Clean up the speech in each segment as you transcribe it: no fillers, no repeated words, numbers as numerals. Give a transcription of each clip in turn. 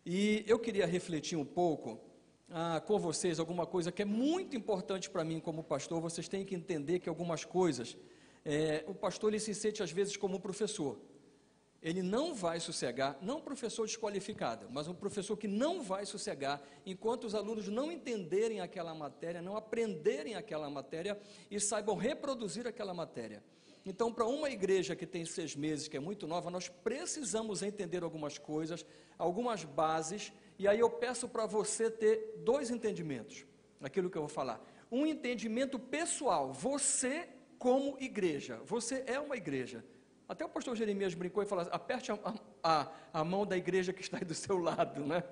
E eu queria refletir um pouco com vocês alguma coisa que é muito importante para mim como pastor. Vocês têm que entender que algumas coisas, o pastor ele se sente às vezes como um professor. Ele não vai sossegar, não um professor desqualificado, mas um professor que não vai sossegar enquanto os alunos não entenderem aquela matéria, não aprenderem aquela matéria e saibam reproduzir aquela matéria. Então, para uma igreja que tem 6 meses, que é muito nova, nós precisamos entender algumas coisas, algumas bases, e aí eu peço para você ter 2 entendimentos, aquilo que eu vou falar. Um entendimento pessoal, você como igreja, você é uma igreja. Até o pastor Jeremias brincou e falou assim, aperte a mão da igreja que está aí do seu lado, né?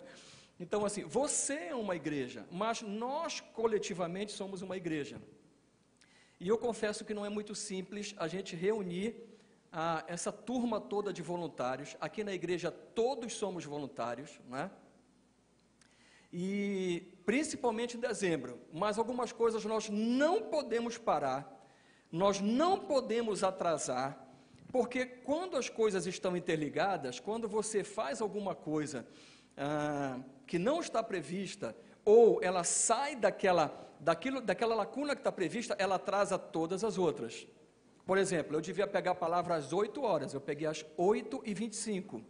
Então, assim, você é uma igreja, mas nós coletivamente somos uma igreja. E eu confesso que não é muito simples a gente reunir essa turma toda de voluntários. Aqui na igreja todos somos voluntários, né? E principalmente em dezembro, mas algumas coisas nós não podemos parar, nós não podemos atrasar, porque quando as coisas estão interligadas, quando você faz alguma coisa que não está prevista, ou ela sai daquela lacuna que está prevista, ela atrasa todas as outras. Por exemplo, eu devia pegar a palavra às 8 horas, eu peguei às 8h25.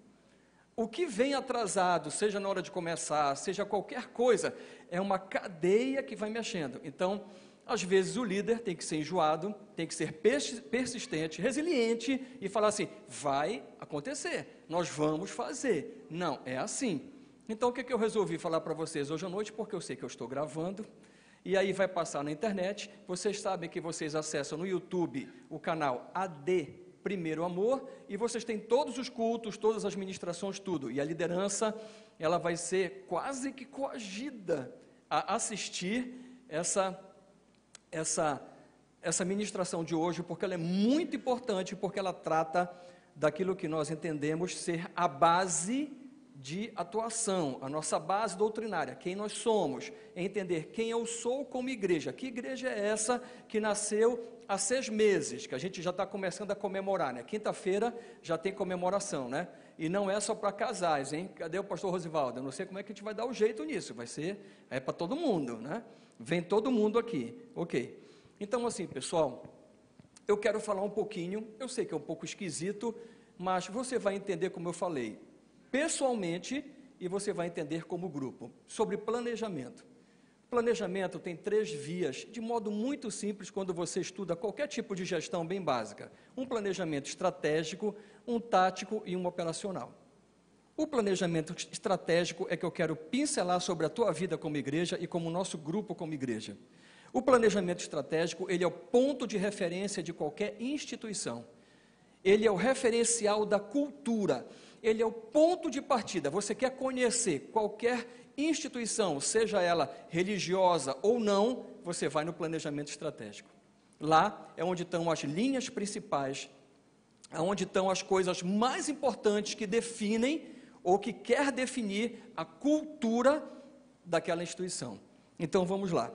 O que vem atrasado, seja na hora de começar, seja qualquer coisa, é uma cadeia que vai mexendo. Então, às vezes o líder tem que ser enjoado, tem que ser persistente, resiliente e falar assim, vai acontecer, nós vamos fazer. Não, é assim. Então, o que eu resolvi falar para vocês hoje à noite, porque eu sei que eu estou gravando, e aí vai passar na internet. Vocês sabem que vocês acessam no YouTube o canal AD Primeiro Amor, e vocês têm todos os cultos, todas as ministrações, tudo. E a liderança, ela vai ser quase que coagida a assistir essa ministração de hoje, porque ela é muito importante, porque ela trata daquilo que nós entendemos ser a base de atuação, a nossa base doutrinária, quem nós somos, entender quem eu sou como igreja. Que igreja é essa que nasceu há 6 meses, que a gente já está começando a comemorar, né? Quinta-feira já tem comemoração, né? E não é só para casais, hein? Cadê o pastor Rosivaldo? Eu não sei como é que a gente vai dar o jeito nisso, vai ser, para todo mundo, né? Vem todo mundo aqui, ok. Então, assim, pessoal, eu quero falar um pouquinho, eu sei que é um pouco esquisito, mas você vai entender como eu falei, pessoalmente, e você vai entender como grupo, sobre planejamento. Planejamento tem 3 vias, de modo muito simples, quando você estuda qualquer tipo de gestão bem básica. Um planejamento estratégico, um tático e um operacional. O planejamento estratégico é que eu quero pincelar sobre a tua vida como igreja e como nosso grupo como igreja. O planejamento estratégico, ele é o ponto de referência de qualquer instituição. Ele é o referencial da cultura. Ele é o ponto de partida. Você quer conhecer qualquer instituição, seja ela religiosa ou não, você vai no planejamento estratégico. Lá é onde estão as linhas principais, onde estão as coisas mais importantes que definem ou que quer definir a cultura daquela instituição. Então vamos lá.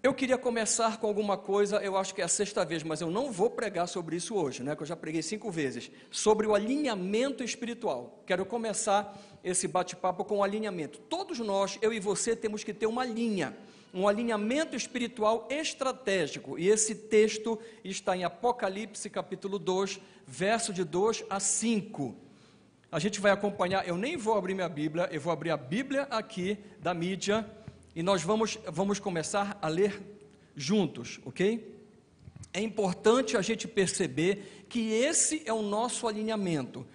Eu queria começar com alguma coisa, eu acho que é a 6ª vez, mas eu não vou pregar sobre isso hoje, né, que eu já preguei 5 vezes, sobre o alinhamento espiritual. Quero começar esse bate-papo com o alinhamento. Todos nós, eu e você, temos que ter uma linha, um alinhamento espiritual estratégico, e esse texto está em Apocalipse capítulo 2, verso de 2 a 5. A gente vai acompanhar, eu nem vou abrir minha Bíblia, eu vou abrir a Bíblia aqui da mídia, e nós vamos começar a ler juntos, ok? É importante a gente perceber que esse é o nosso alinhamento.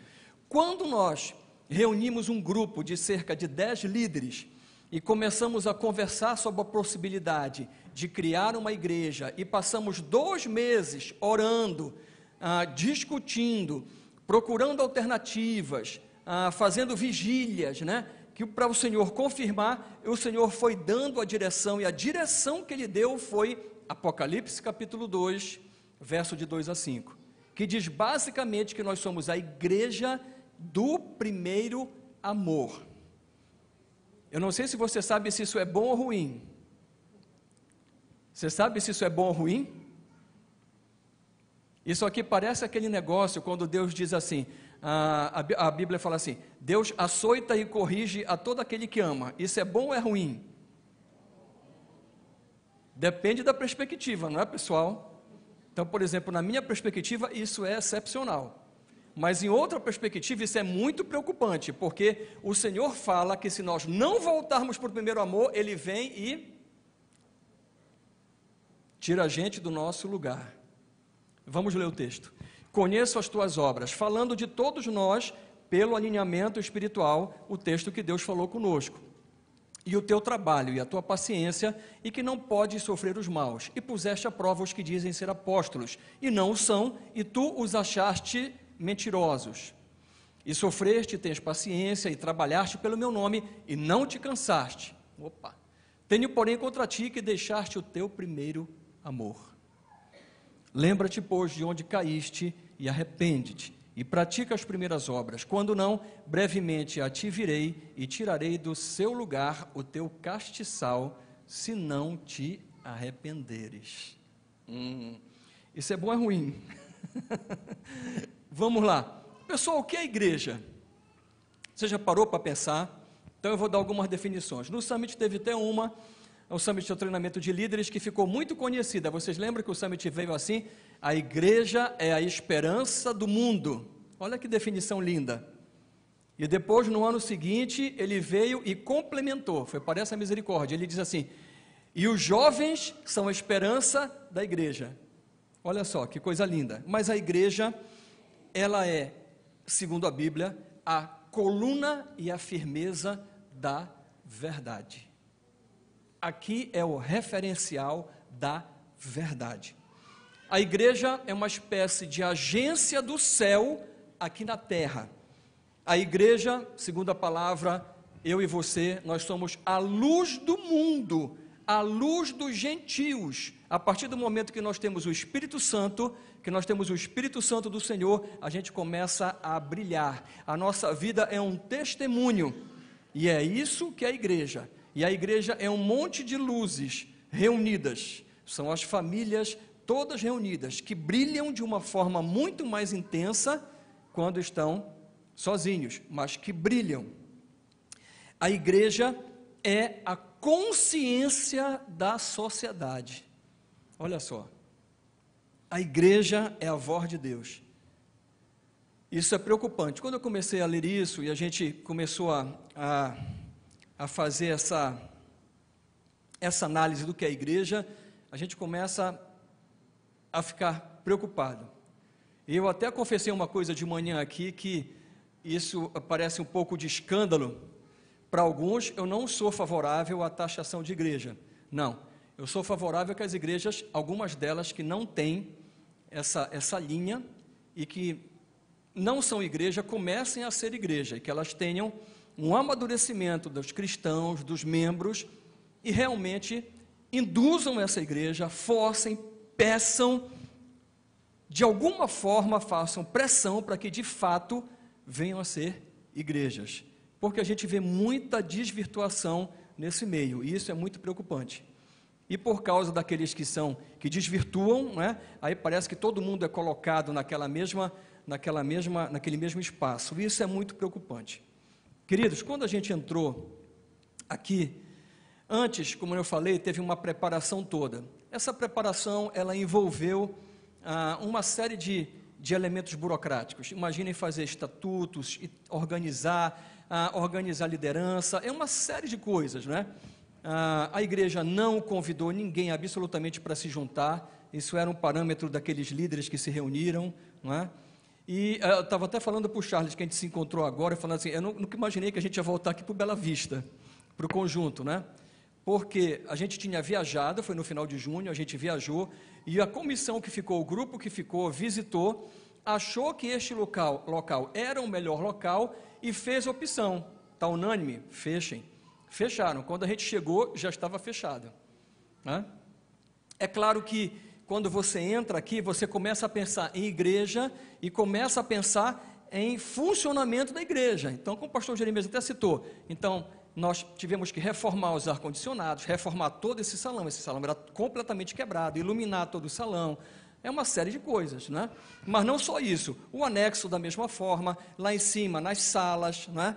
Quando nós reunimos um grupo de cerca de 10 líderes e começamos a conversar sobre a possibilidade de criar uma igreja e passamos 2 meses orando, discutindo, procurando alternativas, fazendo vigílias, né? Que para o Senhor confirmar, o Senhor foi dando a direção, e a direção que Ele deu foi Apocalipse capítulo 2, verso de 2 a 5, que diz basicamente que nós somos a igreja do primeiro amor. Eu não sei se você sabe se isso é bom ou ruim. Você sabe se isso é bom ou ruim? Isso aqui parece aquele negócio quando Deus diz assim, a Bíblia fala assim: Deus açoita e corrige a todo aquele que ama. Isso é bom ou é ruim? Depende da perspectiva, não é, pessoal? Então, por exemplo, na minha perspectiva, isso é excepcional. Mas em outra perspectiva, isso é muito preocupante, porque o Senhor fala que se nós não voltarmos para o primeiro amor, Ele vem e tira a gente do nosso lugar. Vamos ler o texto. Conheço as tuas obras, falando de todos nós, pelo alinhamento espiritual, o texto que Deus falou conosco. E o teu trabalho e a tua paciência, e que não podes sofrer os maus, e puseste à prova os que dizem ser apóstolos, e não o são, e tu os achaste mentirosos. E sofreste, tens paciência, e trabalhaste pelo meu nome, e não te cansaste. Opa! Tenho, porém, contra ti que deixaste o teu primeiro amor. Lembra-te, pois, de onde caíste, e arrepende-te, e pratica as primeiras obras. Quando não, brevemente a ti virei, e tirarei do seu lugar o teu castiçal, se não te arrependeres. Isso é bom ou é ruim? Vamos lá. Pessoal, o que é a igreja? Você já parou para pensar? Então eu vou dar algumas definições. No Summit teve até o Summit é o treinamento de líderes, que ficou muito conhecida. Vocês lembram que o Summit veio assim? A igreja é a esperança do mundo. Olha que definição linda. E depois, no ano seguinte, ele veio e complementou. Foi para essa misericórdia. Ele diz assim: e os jovens são a esperança da igreja. Olha só, que coisa linda. Mas a igreja, ela é, segundo a Bíblia, a coluna e a firmeza da verdade. Aqui é o referencial da verdade. A igreja é uma espécie de agência do céu aqui na terra. A igreja, segundo a palavra, eu e você, nós somos a luz do mundo, a luz dos gentios. A partir do momento que nós temos o Espírito Santo, que nós temos o Espírito Santo do Senhor, a gente começa a brilhar. A nossa vida é um testemunho, e é isso que é a igreja. E a igreja é um monte de luzes reunidas, são as famílias todas reunidas, que brilham de uma forma muito mais intensa quando estão sozinhos, mas que brilham. A igreja é a consciência da sociedade. Olha só, a igreja é a voz de Deus. Isso é preocupante. Quando eu comecei a ler isso e a gente começou a fazer essa análise do que é a igreja, a gente começa a ficar preocupado. Eu até confessei uma coisa de manhã aqui, que isso parece um pouco de escândalo para alguns. Eu não sou favorável à taxação de igreja, não. Eu sou favorável que as igrejas, algumas delas que não têm essa linha e que não são igreja, comecem a ser igreja, e que elas tenham um amadurecimento dos cristãos, dos membros, e realmente induzam essa igreja, forcem, peçam, de alguma forma façam pressão para que de fato venham a ser igrejas, porque a gente vê muita desvirtuação nesse meio, e isso é muito preocupante. E por causa daqueles que desvirtuam, né, aí parece que todo mundo é colocado naquele mesmo espaço, e isso é muito preocupante. Queridos, quando a gente entrou aqui, antes, como eu falei, teve uma preparação toda. Essa preparação, ela envolveu uma série de elementos burocráticos. Imaginem fazer estatutos, organizar liderança, é uma série de coisas, né? A igreja não convidou ninguém absolutamente para se juntar, isso era um parâmetro daqueles líderes que se reuniram, não é? E eu estava até falando para o Charles, que a gente se encontrou agora, falando assim, eu nunca imaginei que a gente ia voltar aqui para o Bela Vista, para o conjunto, né? Porque a gente tinha viajado, foi no final de junho, a gente viajou, e a comissão que ficou, o grupo que ficou, visitou, achou que este local era o melhor local e fez opção. Está unânime? Fechem. Fecharam. Quando a gente chegou, já estava fechado, né? É claro que quando você entra aqui, você começa a pensar em igreja e começa a pensar em funcionamento da igreja. Então, como o pastor Jeremias até citou, então, nós tivemos que reformar os ar-condicionados, reformar todo esse salão era completamente quebrado, iluminar todo o salão, É uma série de coisas, né? Mas não só isso, o anexo da mesma forma, lá em cima, nas salas, né?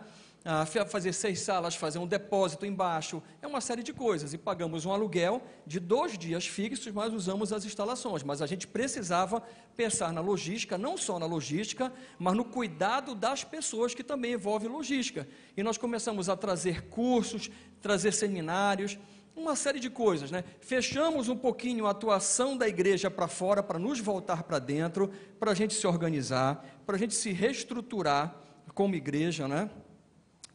Fazer 6 salas, fazer um depósito embaixo, é uma série de coisas, e pagamos um aluguel de 2 dias fixos, mas usamos as instalações, mas a gente precisava pensar na logística, não só na logística, mas no cuidado das pessoas, que também envolve logística, e nós começamos a trazer cursos, trazer seminários, uma série de coisas, né? Fechamos um pouquinho a atuação da igreja para fora, para nos voltar para dentro, para a gente se organizar, para a gente se reestruturar como igreja, né?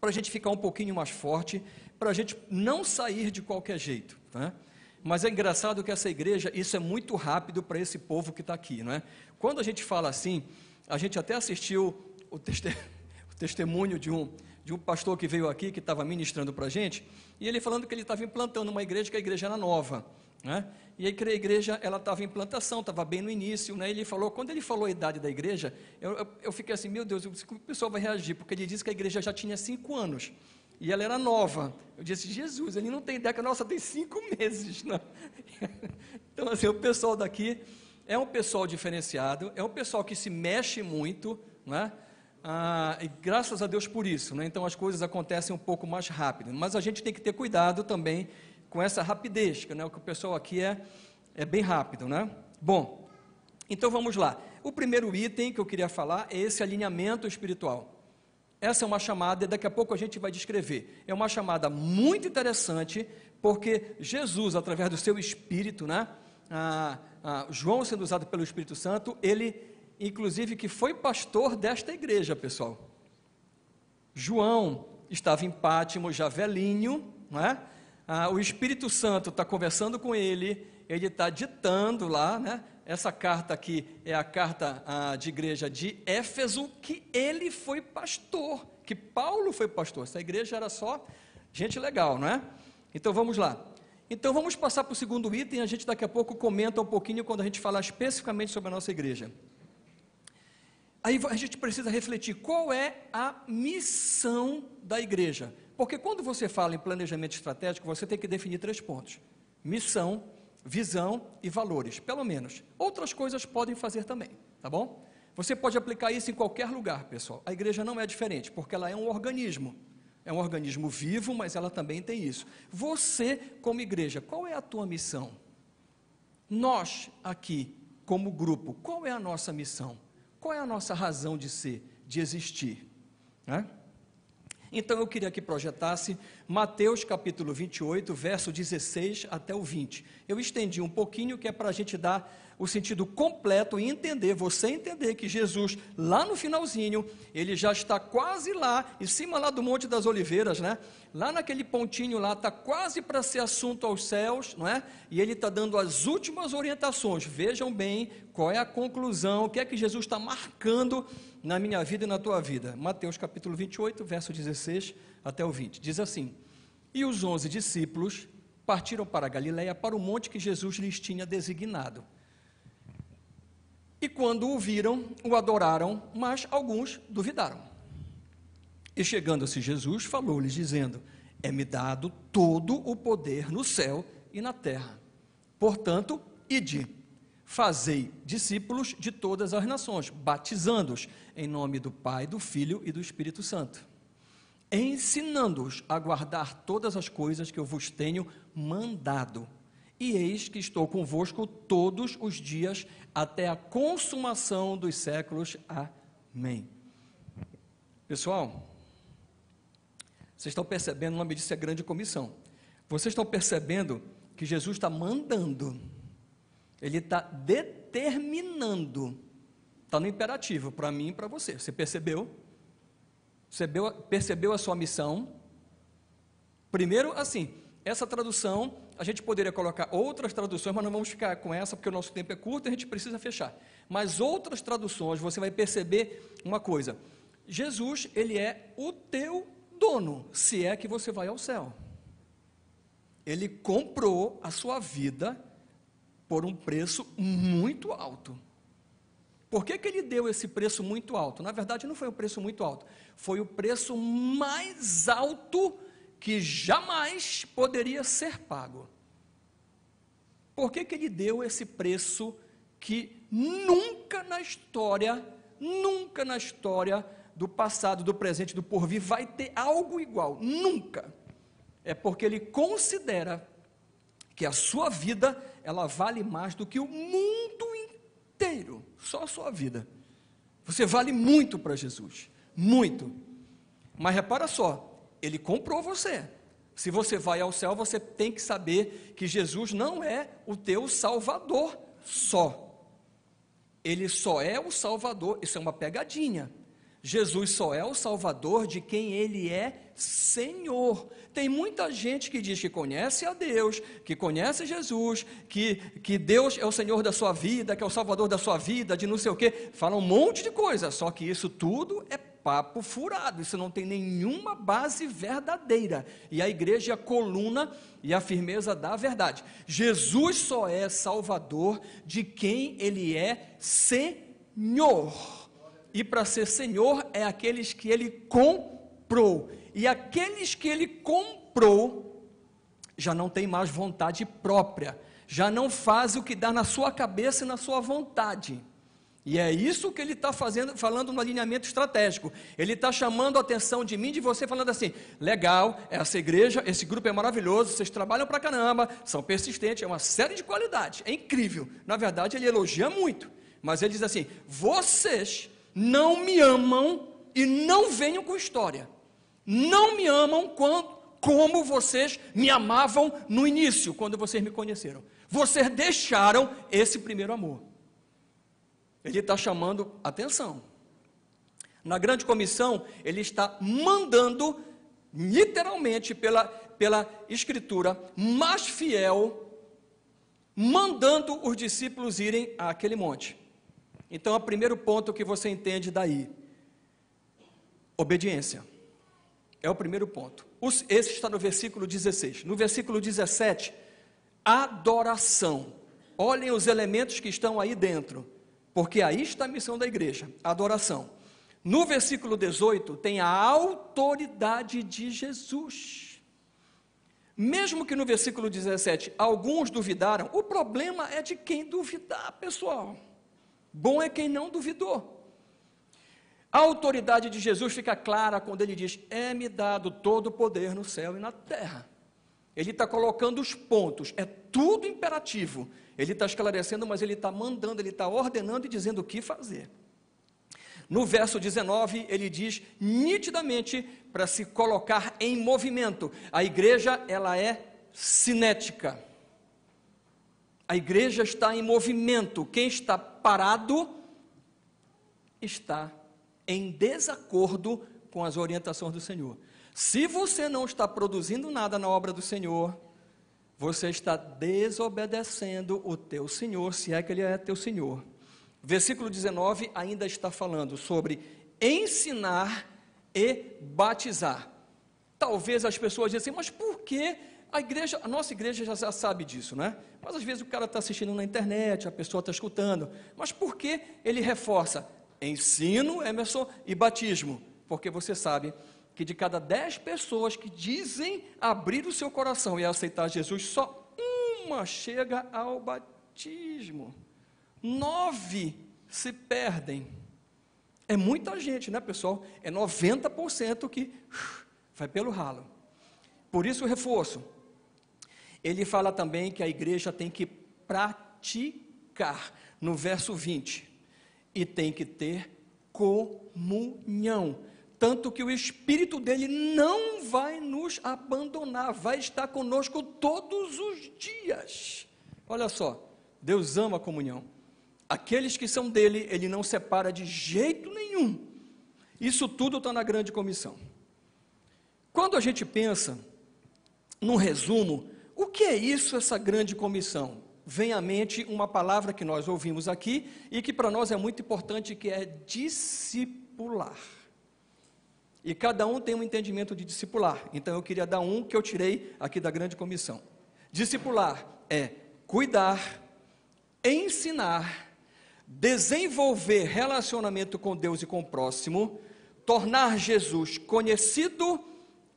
Para a gente ficar um pouquinho mais forte, para a gente não sair de qualquer jeito, né? Mas é engraçado que essa igreja, isso é muito rápido para esse povo que está aqui, não é? Quando a gente fala assim, a gente até assistiu o testemunho de um pastor que veio aqui, que estava ministrando para a gente, e ele falando que ele estava implantando uma igreja, que a igreja era nova, né? E aí a igreja, ela estava em implantação, estava bem no início, né? Ele falou, quando ele falou a idade da igreja, eu fiquei assim, meu Deus, como o pessoal vai reagir? Porque ele disse que a igreja já tinha 5 anos, e ela era nova. Eu disse, Jesus, ele não tem ideia que a nossa tem 5 meses, né? Então, assim, o pessoal daqui é um pessoal diferenciado, é um pessoal que se mexe muito, né? E graças a Deus por isso, né? Então as coisas acontecem um pouco mais rápido, mas a gente tem que ter cuidado também com essa rapidez, né? O que o pessoal aqui é bem rápido, né? Bom, então vamos lá. O primeiro item que eu queria falar é esse alinhamento espiritual. Essa é uma chamada, e daqui a pouco a gente vai descrever. É uma chamada muito interessante, porque Jesus, através do seu Espírito, né? João sendo usado pelo Espírito Santo, ele, inclusive, que foi pastor desta igreja, pessoal. João estava em Pátimos, já velhinho, não é? O Espírito Santo está conversando com ele está ditando lá, né? Essa carta aqui é a carta de igreja de Éfeso, que ele foi pastor, que Paulo foi pastor. Essa igreja era só gente legal, não é? Então vamos lá. Então vamos passar para o segundo item, a gente daqui a pouco comenta um pouquinho quando a gente falar especificamente sobre a nossa igreja. Aí a gente precisa refletir qual é a missão da igreja. Porque quando você fala em planejamento estratégico, você tem que definir 3 pontos: missão, visão e valores, pelo menos. Outras coisas podem fazer também, tá bom? Você pode aplicar isso em qualquer lugar, pessoal. A igreja não é diferente, porque ela é um organismo. É um organismo vivo, mas ela também tem isso. Você, como igreja, qual é a tua missão? Nós, aqui, como grupo, qual é a nossa missão? Qual é a nossa razão de ser, de existir? Né? Então eu queria que projetasse Mateus capítulo 28, verso 16 até o 20. Eu estendi um pouquinho, que é para a gente dar o sentido completo e entender, você entender que Jesus, lá no finalzinho, ele já está quase lá, em cima lá do Monte das Oliveiras, né? Lá naquele pontinho lá, está quase para ser assunto aos céus, não é? E ele está dando as últimas orientações. Vejam bem qual é a conclusão, o que é que Jesus está marcando na minha vida e na tua vida. Mateus capítulo 28, verso 16 até o 20, diz assim: E os 11 discípulos partiram para a Galileia, para o monte que Jesus lhes tinha designado. E quando o viram, o adoraram, mas alguns duvidaram. E chegando-se Jesus, falou-lhes, dizendo: É-me dado todo o poder no céu e na terra. Portanto, ide, fazei discípulos de todas as nações, batizando-os em nome do Pai, do Filho e do Espírito Santo, ensinando-os a guardar todas as coisas que eu vos tenho mandado. E eis que estou convosco todos os dias, até a consumação dos séculos. Amém. Pessoal, vocês estão percebendo, o nome disso é grande comissão. Vocês estão percebendo que Jesus está mandando, ele está determinando, está no imperativo, para mim e para você. Você percebeu? Percebeu a sua missão? Primeiro, assim, essa tradução, a gente poderia colocar outras traduções, mas não vamos ficar com essa, porque o nosso tempo é curto e a gente precisa fechar. Mas outras traduções, você vai perceber uma coisa: Jesus, ele é o teu dono, se é que você vai ao céu. Ele comprou a sua vida por um preço muito alto. Por que ele deu esse preço muito alto? Na verdade, não foi um preço muito alto, foi o preço mais alto que jamais poderia ser pago. Por que ele deu esse preço que nunca na história do passado, do presente, do porvir, vai ter algo igual, nunca. É porque ele considera que a sua vida, ela vale mais do que o mundo inteiro, só a sua vida. Você vale muito para Jesus, muito. Mas repara só, ele comprou você. Se você vai ao céu, você tem que saber que Jesus não é o teu Salvador só. Ele só é o Salvador, isso é uma pegadinha. Jesus só é o Salvador de quem Ele é Senhor. Tem muita gente que diz que conhece a Deus, que conhece Jesus, que Deus é o Senhor da sua vida, que é o Salvador da sua vida, de não sei o quê. Fala um monte de coisa, só que isso tudo é papo furado, isso não tem nenhuma base verdadeira. E a igreja é a coluna e a firmeza da verdade. Jesus só é Salvador de quem Ele é Senhor. E para ser Senhor é aqueles que Ele comprou. E aqueles que Ele comprou já não tem mais vontade própria, já não faz o que dá na sua cabeça e na sua vontade. E é isso que Ele está falando no alinhamento estratégico. Ele está chamando a atenção de mim e de você, falando assim: legal, essa igreja, esse grupo é maravilhoso, vocês trabalham pra caramba, são persistentes, é uma série de qualidades, é incrível. Na verdade, Ele elogia muito, mas Ele diz assim: vocês não me amam e não venham com história. Não me amam como vocês me amavam no início, quando vocês me conheceram. Vocês deixaram esse primeiro amor. Ele está chamando atenção. Na grande comissão, ele está mandando, literalmente, pela escritura mais fiel, mandando os discípulos irem àquele monte. Então, o primeiro ponto que você entende daí, obediência, é o primeiro ponto. Esse está no versículo 16. No versículo 17, adoração. Olhem os elementos que estão aí dentro, porque aí está a missão da igreja, adoração. No versículo 18, tem a autoridade de Jesus. Mesmo que no versículo 17, alguns duvidaram, o problema é de quem duvidar, pessoal. Bom é quem não duvidou. A autoridade de Jesus fica clara quando ele diz: é-me dado todo o poder no céu e na terra. Ele está colocando os pontos, é tudo imperativo. Ele está esclarecendo, mas ele está mandando, ele está ordenando e dizendo o que fazer. No verso 19, ele diz nitidamente para se colocar em movimento. A igreja, ela é cinética. A igreja está em movimento. Quem está parado está em desacordo com as orientações do Senhor. Se você não está produzindo nada na obra do Senhor, você está desobedecendo o teu Senhor, se é que Ele é teu Senhor. Versículo 19 ainda está falando sobre ensinar e batizar. Talvez as pessoas dizem assim: mas por que a nossa igreja já sabe disso, né? Mas às vezes o cara está assistindo na internet, a pessoa está escutando, mas por que ele reforça ensino, Emerson, e batismo? Porque você sabe que de cada 10 pessoas que dizem abrir o seu coração e aceitar Jesus, só uma chega ao batismo. 9 se perdem. É muita gente, né, pessoal? É 90% que vai pelo ralo. Por isso o reforço. Ele fala também que a igreja tem que praticar, no verso 20, e tem que ter comunhão, tanto que o Espírito dele não vai nos abandonar, vai estar conosco todos os dias. Olha só, Deus ama a comunhão. Aqueles que são dele, ele não separa de jeito nenhum. Isso tudo está na grande comissão. Quando a gente pensa, num resumo, o que é isso, essa grande comissão? Vem à mente uma palavra que nós ouvimos aqui e que para nós é muito importante, que é discipular. E cada um tem um entendimento de discipular. Então eu queria dar um que eu tirei aqui da grande comissão. Discipular é cuidar, ensinar, desenvolver relacionamento com Deus e com o próximo, tornar Jesus conhecido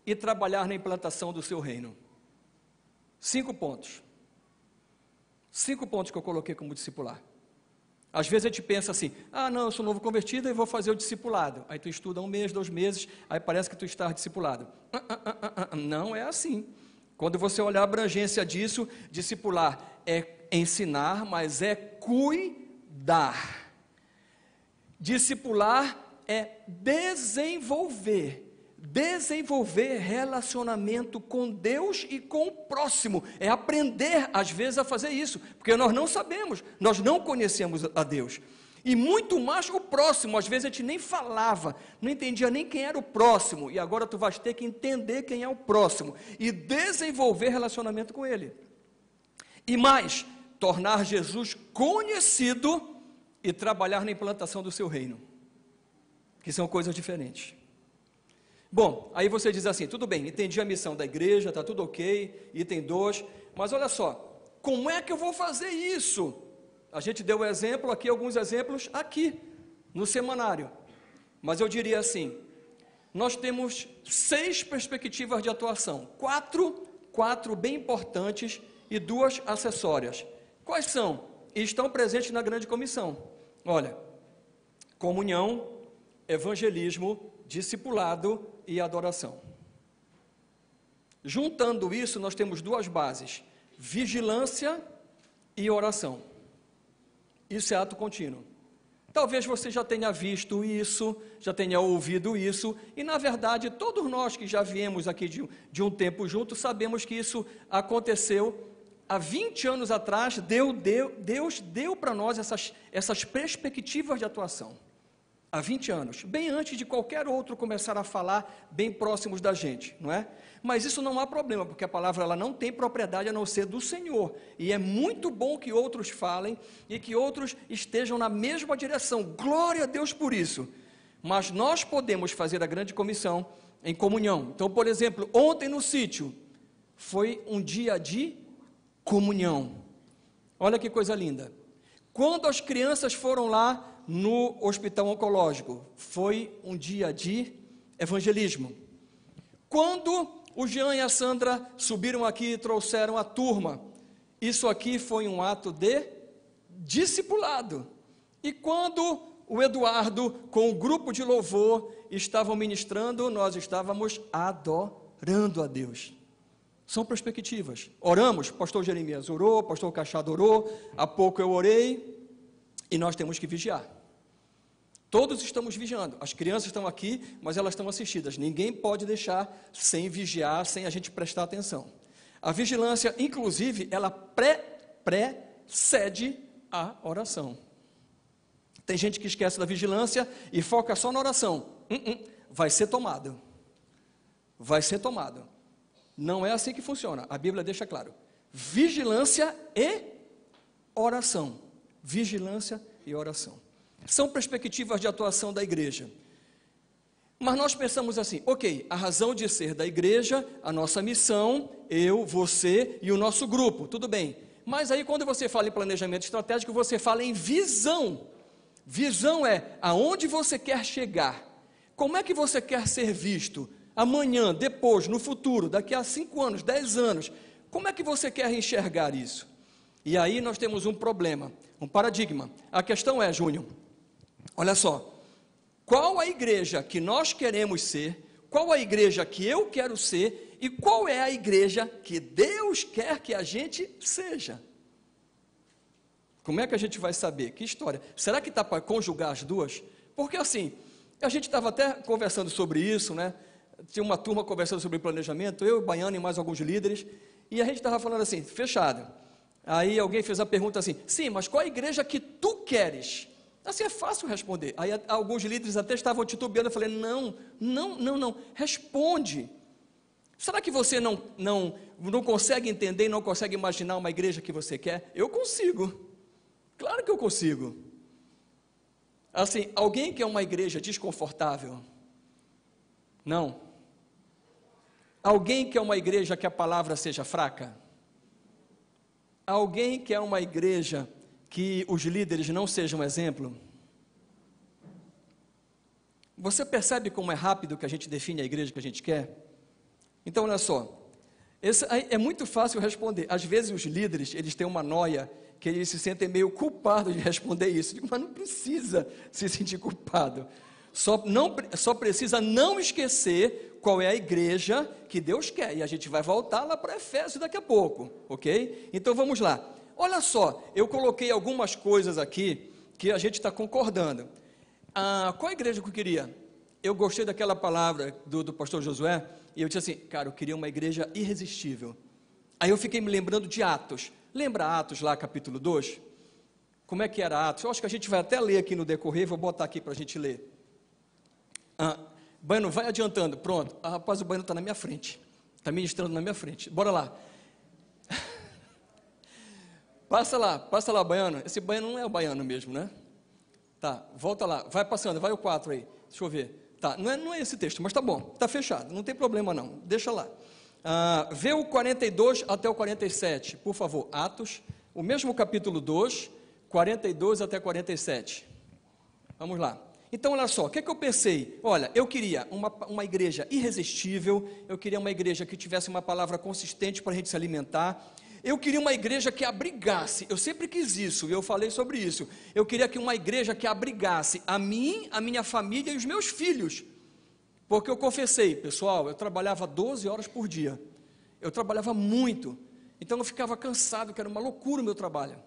e trabalhar na implantação do seu reino. 5 pontos. 5 pontos que eu coloquei como discipular. Às vezes a gente pensa assim, não, eu sou novo convertido e vou fazer o discipulado. Aí tu estuda 1 mês, 2 meses, aí parece que tu estás discipulado. Não é assim. Quando você olhar a abrangência disso, discipular é ensinar, mas é cuidar. Discipular é desenvolver relacionamento com Deus e com o próximo, é aprender às vezes a fazer isso, porque nós não sabemos, nós não conhecemos a Deus, e muito mais o próximo. Às vezes a gente nem falava, não entendia nem quem era o próximo, e agora tu vais ter que entender quem é o próximo, e desenvolver relacionamento com ele, e mais, tornar Jesus conhecido, e trabalhar na implantação do seu reino, que são coisas diferentes. Bom, aí você diz assim, tudo bem, entendi a missão da igreja, está tudo ok, item 2, mas olha só, como é que eu vou fazer isso? A gente deu um exemplo aqui, alguns exemplos aqui, no semanário, mas eu diria assim, nós temos 6 perspectivas de atuação, 4 bem importantes e 2 acessórias. Quais são? E estão presentes na grande comissão. Olha, comunhão, evangelismo, discipulado e adoração. Juntando isso, nós temos 2 bases, vigilância e oração. Isso é ato contínuo. Talvez você já tenha visto isso, já tenha ouvido isso, e na verdade, todos nós que já viemos aqui de um tempo juntos, sabemos que isso aconteceu há 20 anos atrás. Deus deu para nós essas perspectivas de atuação. Há 20 anos, bem antes de qualquer outro começar a falar bem próximos da gente, não é? Mas isso não há problema, porque a palavra ela não tem propriedade a não ser do Senhor, e é muito bom que outros falem, e que outros estejam na mesma direção, glória a Deus por isso, mas nós podemos fazer a grande comissão em comunhão. Então, por exemplo, ontem no sítio, foi um dia de comunhão, olha que coisa linda, quando as crianças foram lá, no hospital oncológico, foi um dia de evangelismo. Quando o Jean e a Sandra subiram aqui e trouxeram a turma, isso aqui foi um ato de discipulado. E quando o Eduardo, com o grupo de louvor, estavam ministrando, nós estávamos adorando a Deus. São perspectivas. Oramos, pastor Jeremias orou, pastor Cachado orou, há pouco eu orei, e nós temos que vigiar. Todos estamos vigiando, as crianças estão aqui, mas elas estão assistidas, ninguém pode deixar sem vigiar, sem a gente prestar atenção. A vigilância, inclusive, ela precede a oração. Tem gente que esquece da vigilância e foca só na oração. Vai ser tomado. Vai ser tomado. Não é assim que funciona, a Bíblia deixa claro. Vigilância e oração. Vigilância e oração. São perspectivas de atuação da igreja. Mas nós pensamos assim, ok, a razão de ser da igreja, a nossa missão, eu, você e o nosso grupo, tudo bem. Mas aí quando você fala em planejamento estratégico, você fala em visão. Visão é aonde você quer chegar. Como é que você quer ser visto? Amanhã, depois, no futuro, daqui a 5 anos, 10 anos. Como é que você quer enxergar isso? E aí nós temos um problema, um paradigma. A questão é, Júnior, olha só, qual a igreja que nós queremos ser, qual a igreja que eu quero ser e qual é a igreja que Deus quer que a gente seja? Como é que a gente vai saber? Que história? Será que está para conjugar as duas? Porque assim, a gente estava até conversando sobre isso, né? Tinha uma turma conversando sobre planejamento, eu, Baiano e mais alguns líderes, e a gente estava falando assim, fechado. Aí alguém fez a pergunta assim, sim, mas qual a igreja que tu queres? Assim é fácil responder. Aí alguns líderes até estavam titubeando, eu falei, não, responde. Será que você não consegue entender e não consegue imaginar uma igreja que você quer? Eu consigo, claro que eu consigo. Assim, alguém quer uma igreja desconfortável? Não. Alguém quer uma igreja que a palavra seja fraca? Alguém quer uma igreja que os líderes não sejam exemplo? Você percebe como é rápido que a gente define a igreja que a gente quer? Então, olha só, Esse aí é muito fácil responder. Às vezes os líderes, eles têm uma noia, que eles se sentem meio culpados de responder isso. Eu digo, mas não precisa se sentir culpado. Só precisa não esquecer qual é a igreja que Deus quer. E a gente vai voltar lá para Efésios daqui a pouco, ok? Então vamos lá. Olha só, eu coloquei algumas coisas aqui que a gente está concordando. Qual igreja que eu queria? Eu gostei daquela palavra do pastor Josué, e eu disse assim, cara, eu queria uma igreja irresistível. Aí eu fiquei me lembrando de Atos. Lembra Atos lá, capítulo 2? Como é que era Atos? Eu acho que a gente vai até ler aqui no decorrer, vou botar aqui para a gente ler. Baiano, vai adiantando, pronto. Rapaz, o Baiano está na minha frente, está ministrando na minha frente, bora lá. Passa lá, Baiano. Esse Baiano não é o Baiano mesmo, né? Tá, volta lá, vai passando, vai o 4 aí, deixa eu ver. Tá, não é esse texto, mas tá bom, tá fechado, não tem problema não, deixa lá. Vê o 42 até o 47, por favor, Atos, o mesmo capítulo 2, 42 até 47. Vamos lá. Então, olha só, o que eu pensei? Olha, eu queria uma igreja irresistível, eu queria uma igreja que tivesse uma palavra consistente para a gente se alimentar, eu queria uma igreja que abrigasse, eu sempre quis isso, eu falei sobre isso, eu queria que uma igreja que abrigasse a mim, a minha família e os meus filhos, porque eu confessei, pessoal, eu trabalhava 12 horas por dia, eu trabalhava muito, então eu ficava cansado, que era uma loucura o meu trabalho.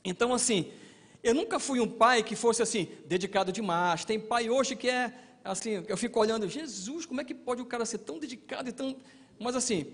Então assim, eu nunca fui um pai que fosse assim, dedicado demais. Tem pai hoje que é assim, eu fico olhando, Jesus, como é que pode o cara ser tão dedicado e tão... Mas assim,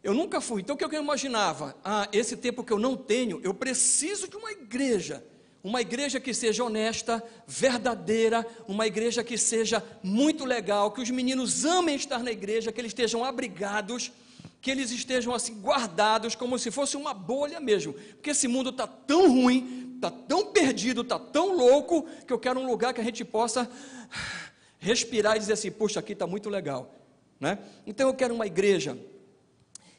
eu nunca fui. Então o que eu imaginava? Esse tempo que eu não tenho, eu preciso de uma igreja que seja honesta, verdadeira, uma igreja que seja muito legal, que os meninos amem estar na igreja, que eles estejam abrigados, que eles estejam assim guardados, como se fosse uma bolha mesmo, porque esse mundo está tão ruim, está tão perdido, está tão louco, que eu quero um lugar que a gente possa respirar e dizer assim, puxa, aqui está muito legal, né? Então eu quero uma igreja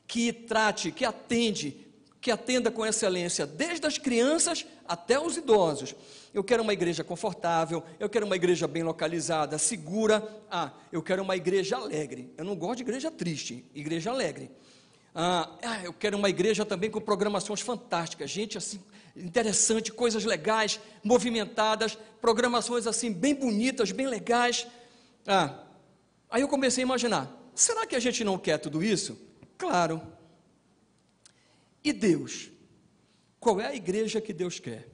que trate, que atenda com excelência, desde as crianças até os idosos. Eu quero uma igreja confortável, eu quero uma igreja bem localizada, segura. Eu quero uma igreja alegre. Eu não gosto de igreja triste, igreja alegre. Eu quero uma igreja também com programações fantásticas, gente assim, interessante, coisas legais, movimentadas, programações assim, bem bonitas, bem legais. Aí eu comecei a imaginar, será que a gente não quer tudo isso? Claro. E Deus? Qual é a igreja que Deus quer?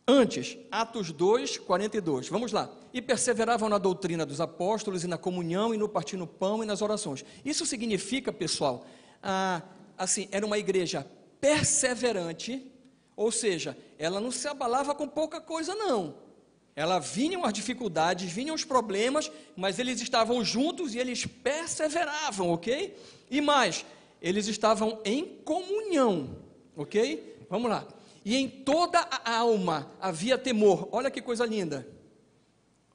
Antes, Atos 2, 42, vamos lá. E perseveravam na doutrina dos apóstolos, e na comunhão, e no partir no pão, e nas orações. Isso significa, pessoal, assim, era uma igreja perseverante, ou seja, ela não se abalava com pouca coisa, não. Ela vinham as dificuldades, vinham os problemas, mas eles estavam juntos e eles perseveravam, ok? E mais, eles estavam em comunhão, ok? Vamos lá. E em toda a alma havia temor. Olha que coisa linda.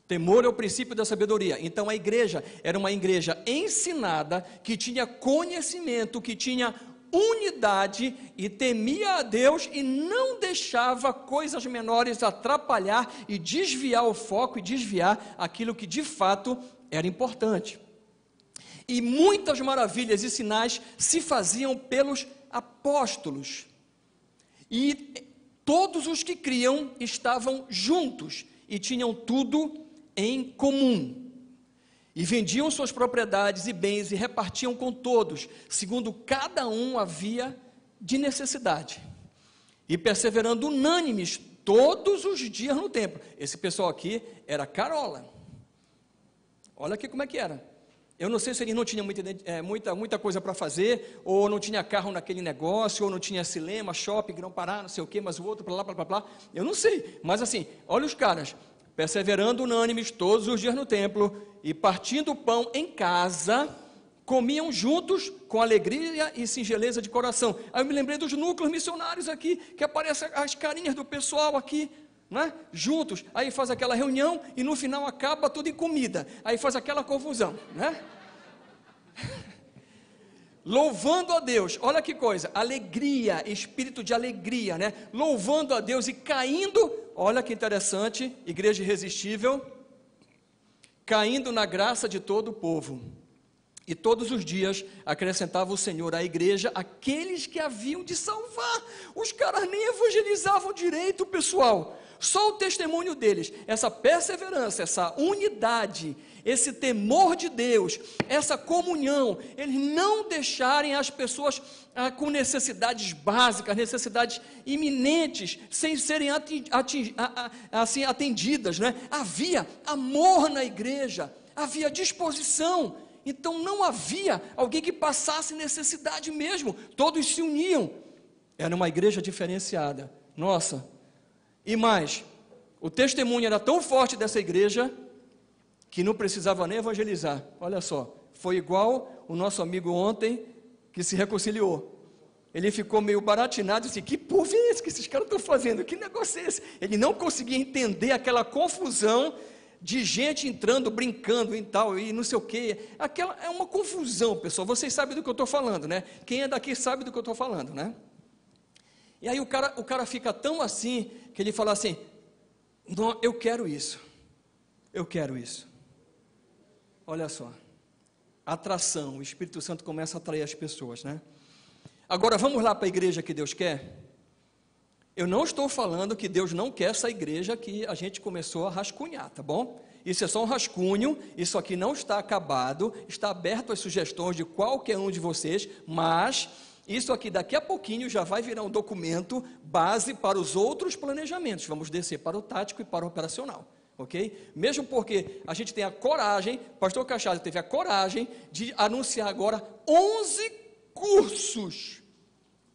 Temor é o princípio da sabedoria. Então a igreja era uma igreja ensinada, que tinha conhecimento, que tinha unidade e temia a Deus e não deixava coisas menores atrapalhar e desviar o foco e desviar aquilo que de fato era importante. E muitas maravilhas e sinais se faziam pelos apóstolos. E todos os que criam estavam juntos e tinham tudo em comum. E vendiam suas propriedades e bens e repartiam com todos, segundo cada um havia de necessidade. E perseverando unânimes todos os dias no templo. Esse pessoal aqui era carola. Olha aqui como é que era. Eu não sei se ele não tinha muita coisa para fazer, ou não tinha carro naquele negócio, ou não tinha cinema, shopping, Grão-Pará, não sei o que, mas o outro, blá, blá. Eu não sei, mas assim, olha os caras, perseverando unânimes todos os dias no templo, e partindo o pão em casa, comiam juntos com alegria e singeleza de coração. Aí eu me lembrei dos núcleos missionários aqui, que aparecem as carinhas do pessoal aqui, né? Juntos, aí faz aquela reunião e no final acaba tudo em comida, aí faz aquela confusão, né? Louvando a Deus, olha que coisa, alegria, espírito de alegria, né? Louvando a Deus e caindo, olha que interessante, igreja irresistível, caindo na graça de todo o povo. E todos os dias acrescentava o Senhor à igreja aqueles que haviam de salvar. Os caras nem evangelizavam direito, pessoal. Só o testemunho deles, essa perseverança, essa unidade, esse temor de Deus, essa comunhão, eles não deixarem as pessoas com necessidades básicas, necessidades iminentes, sem serem assim, atendidas, né? Havia amor na igreja, havia disposição. Então não havia alguém que passasse necessidade mesmo, todos se uniam, era uma igreja diferenciada, nossa, e mais, o testemunho era tão forte dessa igreja, que não precisava nem evangelizar, olha só, foi igual o nosso amigo ontem, que se reconciliou, ele ficou meio baratinado, assim, que povo é esse que esses caras estão fazendo, que negócio é esse? Ele não conseguia entender aquela confusão, de gente entrando, brincando e tal, e não sei o que, aquela é uma confusão, pessoal, vocês sabem do que eu estou falando, né? Quem é daqui sabe do que eu estou falando, né? E aí o cara fica tão assim, que ele fala assim, não, eu quero isso, olha só, atração, o Espírito Santo começa a atrair as pessoas, né? Agora vamos lá para a igreja que Deus quer? Eu não estou falando que Deus não quer essa igreja que a gente começou a rascunhar, tá bom? Isso é só um rascunho, isso aqui não está acabado, está aberto às sugestões de qualquer um de vocês, mas isso aqui daqui a pouquinho já vai virar um documento base para os outros planejamentos, vamos descer para o tático e para o operacional, ok? Mesmo porque a gente tem a coragem, pastor Cachado teve a coragem de anunciar agora 11 cursos,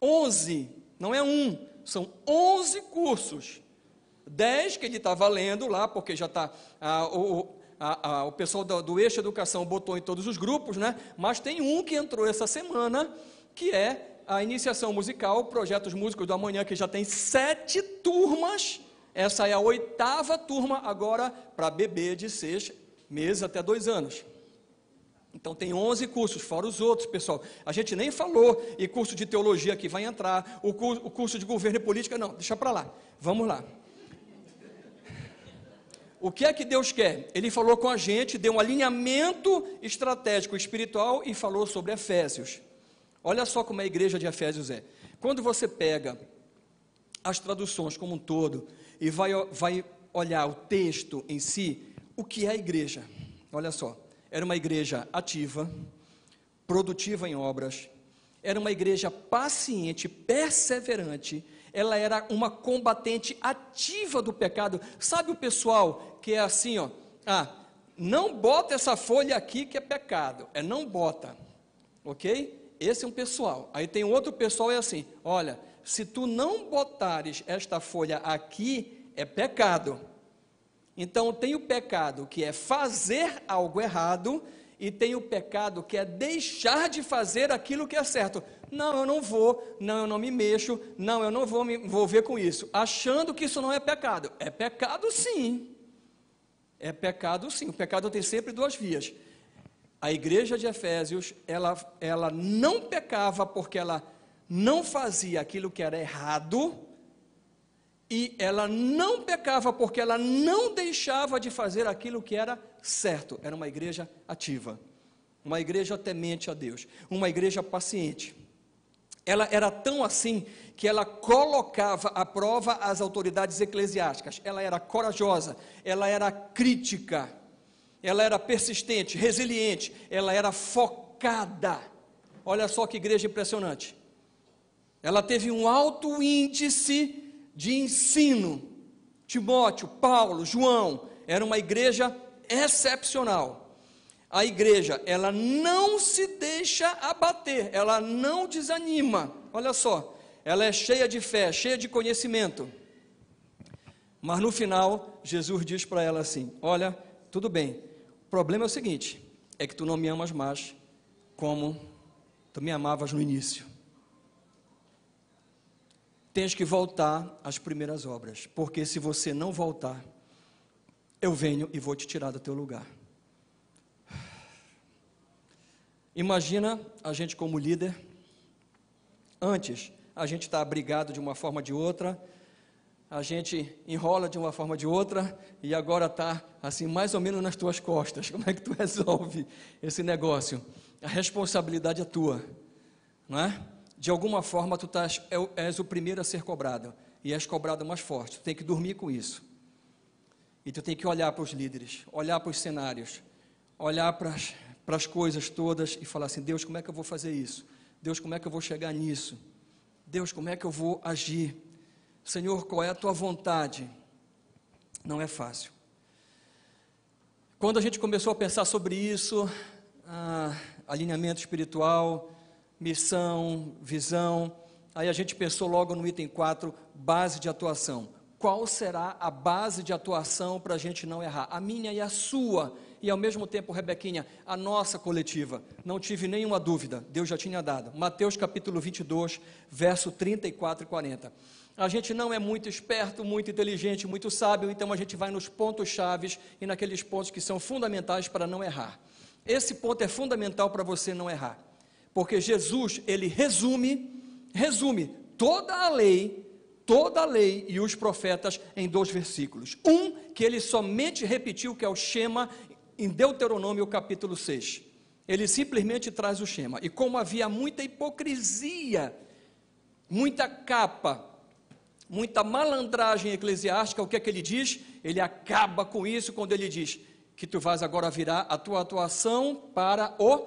11, não é um, são 11 cursos, 10 que ele está valendo lá, porque já está, o pessoal do Eixo Educação botou em todos os grupos, né? Mas tem um que entrou essa semana, que é a iniciação musical, Projetos Músicos do Amanhã, que já tem 7 turmas, essa é a 8ª turma agora para bebê de 6 meses até 2 anos. Então tem 11 cursos, fora os outros, pessoal, a gente nem falou, e curso de teologia que vai entrar, o curso de governo e política, não, deixa para lá, vamos lá. O que é que Deus quer? Ele falou com a gente, deu um alinhamento estratégico espiritual e falou sobre Efésios. Olha só como a igreja de Efésios é. Quando você pega as traduções como um todo e vai olhar o texto em si, o que é a igreja? Olha só. Era uma igreja ativa, produtiva em obras, era uma igreja paciente, perseverante, ela era uma combatente ativa do pecado. Sabe o pessoal que é assim, ó, não bota essa folha aqui que é pecado, não bota, ok? Esse é um pessoal. Aí tem outro pessoal, é assim, olha, se tu não botares esta folha aqui, é pecado. Então tem o pecado que é fazer algo errado e tem o pecado que é deixar de fazer aquilo que é certo. Não, eu não vou, não, eu não me mexo, não, eu não vou me envolver com isso, achando que isso não é pecado. É pecado sim, o pecado tem sempre 2 vias. A igreja de Efésios, ela não pecava porque ela não fazia aquilo que era errado, e ela não pecava porque ela não deixava de fazer aquilo que era certo. Era uma igreja ativa, uma igreja temente a Deus, uma igreja paciente. Ela era tão assim que ela colocava à prova as autoridades eclesiásticas. Ela era corajosa, ela era crítica, ela era persistente, resiliente, ela era focada. Olha só que igreja impressionante. Ela teve um alto índice de ensino. Timóteo, Paulo, João, era uma igreja excepcional. A igreja, ela não se deixa abater, ela não desanima, olha só, ela é cheia de fé, cheia de conhecimento, mas no final, Jesus diz para ela assim, olha, tudo bem, o problema é o seguinte, é que tu não me amas mais, como tu me amavas no início, tens que voltar às primeiras obras, porque se você não voltar, eu venho e vou te tirar do teu lugar. Imagina a gente como líder, antes a gente está abrigado de uma forma ou de outra, a gente enrola de uma forma ou de outra, e agora está assim mais ou menos nas tuas costas, como é que tu resolve esse negócio? a responsabilidade é tua, não é? De alguma forma tu és o primeiro a ser cobrado, e és cobrado mais forte, tu tem que dormir com isso, e tu tem que olhar para os líderes, olhar para os cenários, olhar para as coisas todas, e falar assim: Deus, como é que eu vou fazer isso? Deus, como é que eu vou chegar nisso? Deus, como é que eu vou agir? Senhor, qual é a tua vontade? Não é fácil. Quando a gente começou a pensar sobre isso, alinhamento espiritual, missão, visão, aí a gente pensou logo no item 4, base de atuação. Qual será a base de atuação para a gente não errar? A minha e a sua, e ao mesmo tempo, Rebequinha, a nossa coletiva. Não tive nenhuma dúvida, Deus já tinha dado. Mateus capítulo 22, verso 34 e 40. A gente não é muito esperto, muito inteligente, muito sábio, então a gente vai nos pontos chaves e naqueles pontos que são fundamentais para não errar. Esse ponto é fundamental para você não errar, porque Jesus, ele resume toda a lei e os profetas em 2 versículos. Um que ele somente repetiu, que é o Shema, em Deuteronômio capítulo 6. Ele simplesmente traz o Shema. E como havia muita hipocrisia, muita capa, muita malandragem eclesiástica, o que é que ele diz? Ele acaba com isso quando ele diz que tu vais agora virar a tua atuação para o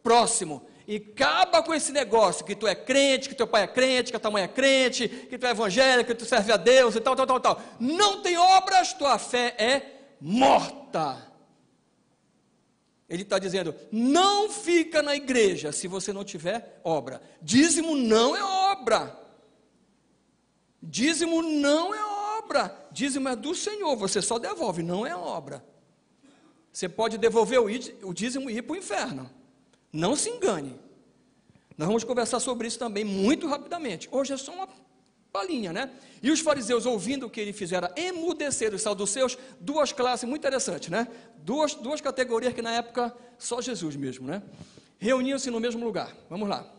próximo. E acaba com esse negócio, que tu é crente, que teu pai é crente, que a tua mãe é crente, que tu é evangélico, que tu serve a Deus e tal. Não tem obras, tua fé é morta. Ele está dizendo, não fica na igreja se você não tiver obra. Dízimo não é obra. Dízimo não é obra. Dízimo é do Senhor, você só devolve, não é obra. Você pode devolver o dízimo e ir para o inferno. Não se engane. Nós vamos conversar sobre isso também muito rapidamente. Hoje é só uma palhinha, né? E os fariseus, ouvindo o que ele fizera emudecer os saduceus, duas classes muito interessantes, né? Duas categorias que na época só Jesus mesmo, né? Reuniam-se no mesmo lugar. Vamos lá.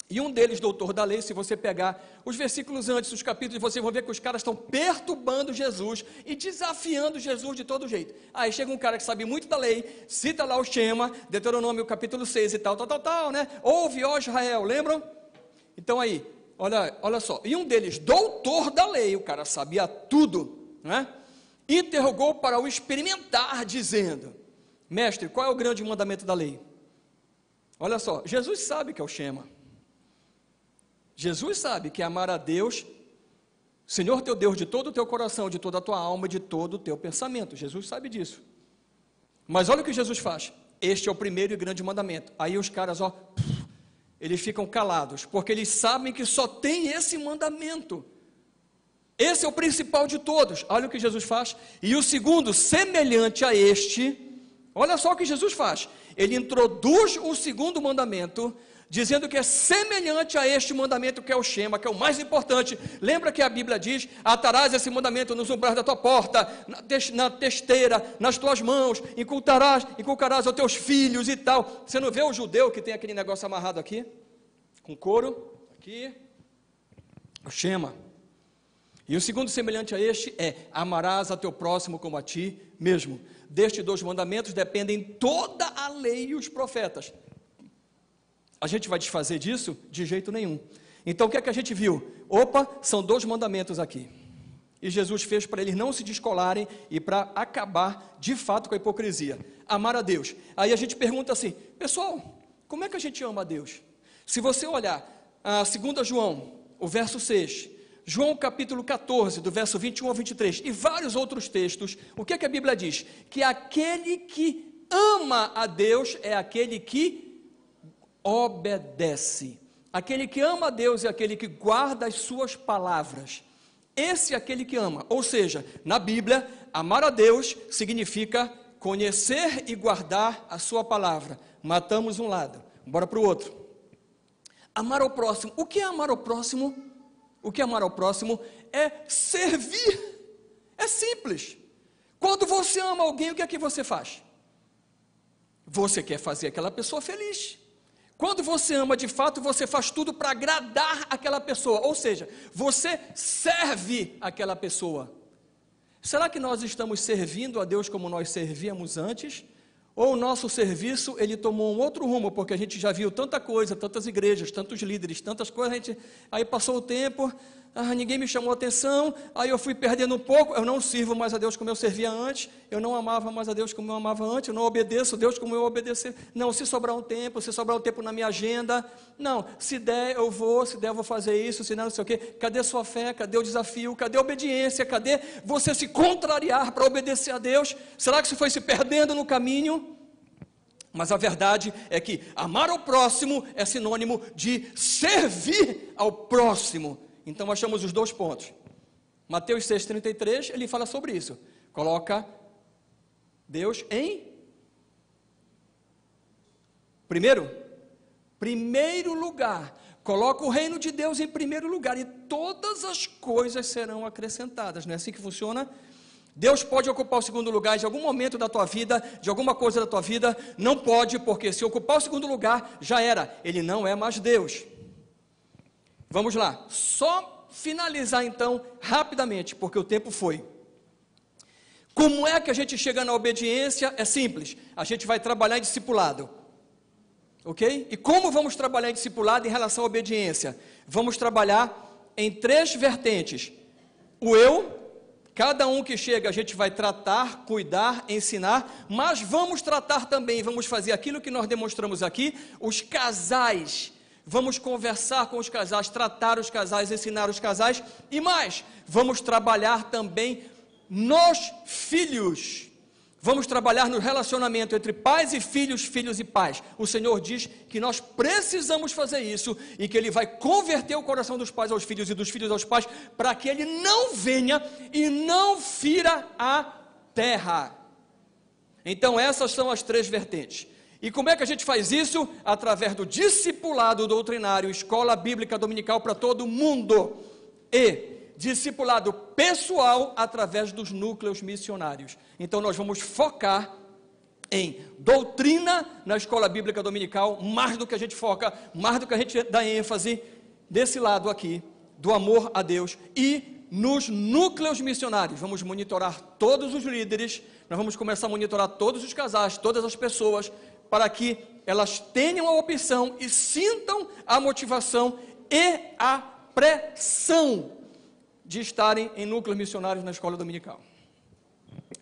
E um deles, doutor da lei, se você pegar os versículos antes, os capítulos, você vai ver que os caras estão perturbando Jesus e desafiando Jesus de todo jeito. Aí chega um cara que sabe muito da lei, cita lá o Shema, Deuteronômio capítulo 6 e tal, né? Ouve, ó Israel, lembram? Então aí, olha só. E um deles, doutor da lei, o cara sabia tudo, né? Interrogou para o experimentar, dizendo: mestre, qual é o grande mandamento da lei? Olha só, Jesus sabe que é o Shema. Jesus sabe que amar a Deus, Senhor teu Deus, de todo o teu coração, de toda a tua alma, de todo o teu pensamento. Jesus sabe disso. Mas olha o que Jesus faz. Este é o primeiro e grande mandamento. Aí os caras, eles ficam calados, porque eles sabem que só tem esse mandamento. Esse é o principal de todos. Olha o que Jesus faz. E o segundo, semelhante a este, olha só o que Jesus faz. Ele introduz o segundo mandamento, dizendo que é semelhante a este mandamento que é o Shema, que é o mais importante. Lembra que a Bíblia diz: atarás esse mandamento nos umbrais da tua porta, na testeira, nas tuas mãos, inculcarás aos teus filhos e tal. Você não vê o judeu que tem aquele negócio amarrado aqui, com couro, aqui, o Shema. E o segundo semelhante a este é: amarás a teu próximo como a ti mesmo. Destes 2 mandamentos dependem toda a lei e os profetas. A gente vai desfazer disso? De jeito nenhum. Então o que é que a gente viu? São 2 mandamentos aqui. E Jesus fez para eles não se descolarem e para acabar de fato com a hipocrisia. Amar a Deus. Aí a gente pergunta assim: pessoal, como é que a gente ama a Deus? Se você olhar a 2 João, o verso 6, João capítulo 14, do verso 21 ao 23, e vários outros textos, o que é que a Bíblia diz? Que aquele que ama a Deus é aquele que obedece. Aquele que ama a Deus é aquele que guarda as suas palavras. Esse é aquele que ama. Ou seja, na Bíblia, amar a Deus significa conhecer e guardar a sua palavra. Matamos um lado, bora para o outro. Amar ao próximo. O que é amar ao próximo? O que é amar ao próximo é servir. É simples. Quando você ama alguém, o que é que você faz? Você quer fazer aquela pessoa feliz. Quando você ama de fato, você faz tudo para agradar aquela pessoa, ou seja, você serve aquela pessoa. Será que nós estamos servindo a Deus como nós servíamos antes? Ou o nosso serviço, ele tomou um outro rumo, porque a gente já viu tanta coisa, tantas igrejas, tantos líderes, tantas coisas, aí passou o tempo, ninguém me chamou a atenção, aí eu fui perdendo um pouco, eu não sirvo mais a Deus como eu servia antes, eu não amava mais a Deus como eu amava antes, eu não obedeço a Deus como eu obedecia, não, se sobrar um tempo na minha agenda, não, se der eu vou fazer isso, se não sei o quê, cadê sua fé, cadê o desafio, cadê a obediência, cadê você se contrariar para obedecer a Deus, será que você foi se perdendo no caminho? Mas a verdade é que amar ao próximo é sinônimo de servir ao próximo. Então achamos os dois pontos. Mateus 6,33, ele fala sobre isso. Coloca Deus em primeiro lugar. Coloca o reino de Deus em primeiro lugar e todas as coisas serão acrescentadas. Não é assim que funciona? Deus pode ocupar o segundo lugar de algum momento da tua vida, de alguma coisa da tua vida? Não pode, porque se ocupar o segundo lugar, já era. Ele não é mais Deus. Vamos lá, só finalizar então, rapidamente, porque o tempo foi. Como é que a gente chega na obediência? É simples, a gente vai trabalhar em discipulado, ok? E como vamos trabalhar em discipulado em relação à obediência? Vamos trabalhar em 3 vertentes. O eu, cada um que chega a gente vai tratar, cuidar, ensinar, mas vamos tratar também, vamos fazer aquilo que nós demonstramos aqui, os casais. Vamos conversar com os casais, tratar os casais, ensinar os casais e mais, vamos trabalhar também nos filhos. Vamos trabalhar no relacionamento entre pais e filhos, filhos e pais. O Senhor diz que nós precisamos fazer isso e que Ele vai converter o coração dos pais aos filhos e dos filhos aos pais para que Ele não venha e não fira a terra. Então essas são as 3 vertentes. E como é que a gente faz isso? Através do discipulado doutrinário, escola bíblica dominical para todo mundo. E discipulado pessoal através dos núcleos missionários. Então nós vamos focar em doutrina na escola bíblica dominical, mais do que a gente foca, mais do que a gente dá ênfase desse lado aqui, do amor a Deus, e nos núcleos missionários. Vamos monitorar todos os líderes, nós vamos começar a monitorar todos os casais, todas as pessoas, para que elas tenham a opção e sintam a motivação e a pressão de estarem em núcleos missionários na escola dominical.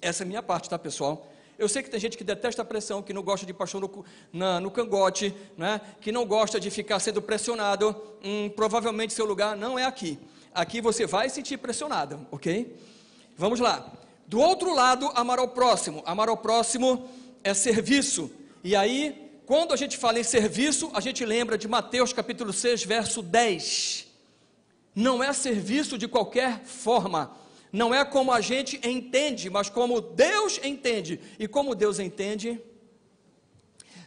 Essa é a minha parte, tá, pessoal? Eu sei que tem gente que detesta a pressão, que não gosta de pastor no cangote, né? Que não gosta de ficar sendo pressionado. Provavelmente seu lugar não é aqui. Aqui você vai sentir pressionado, ok? Vamos lá. Do outro lado, amar ao próximo. Amar ao próximo é serviço. E aí, quando a gente fala em serviço, a gente lembra de Mateus capítulo 6, verso 10. Não é serviço de qualquer forma, não é como a gente entende, mas como Deus entende. E como Deus entende,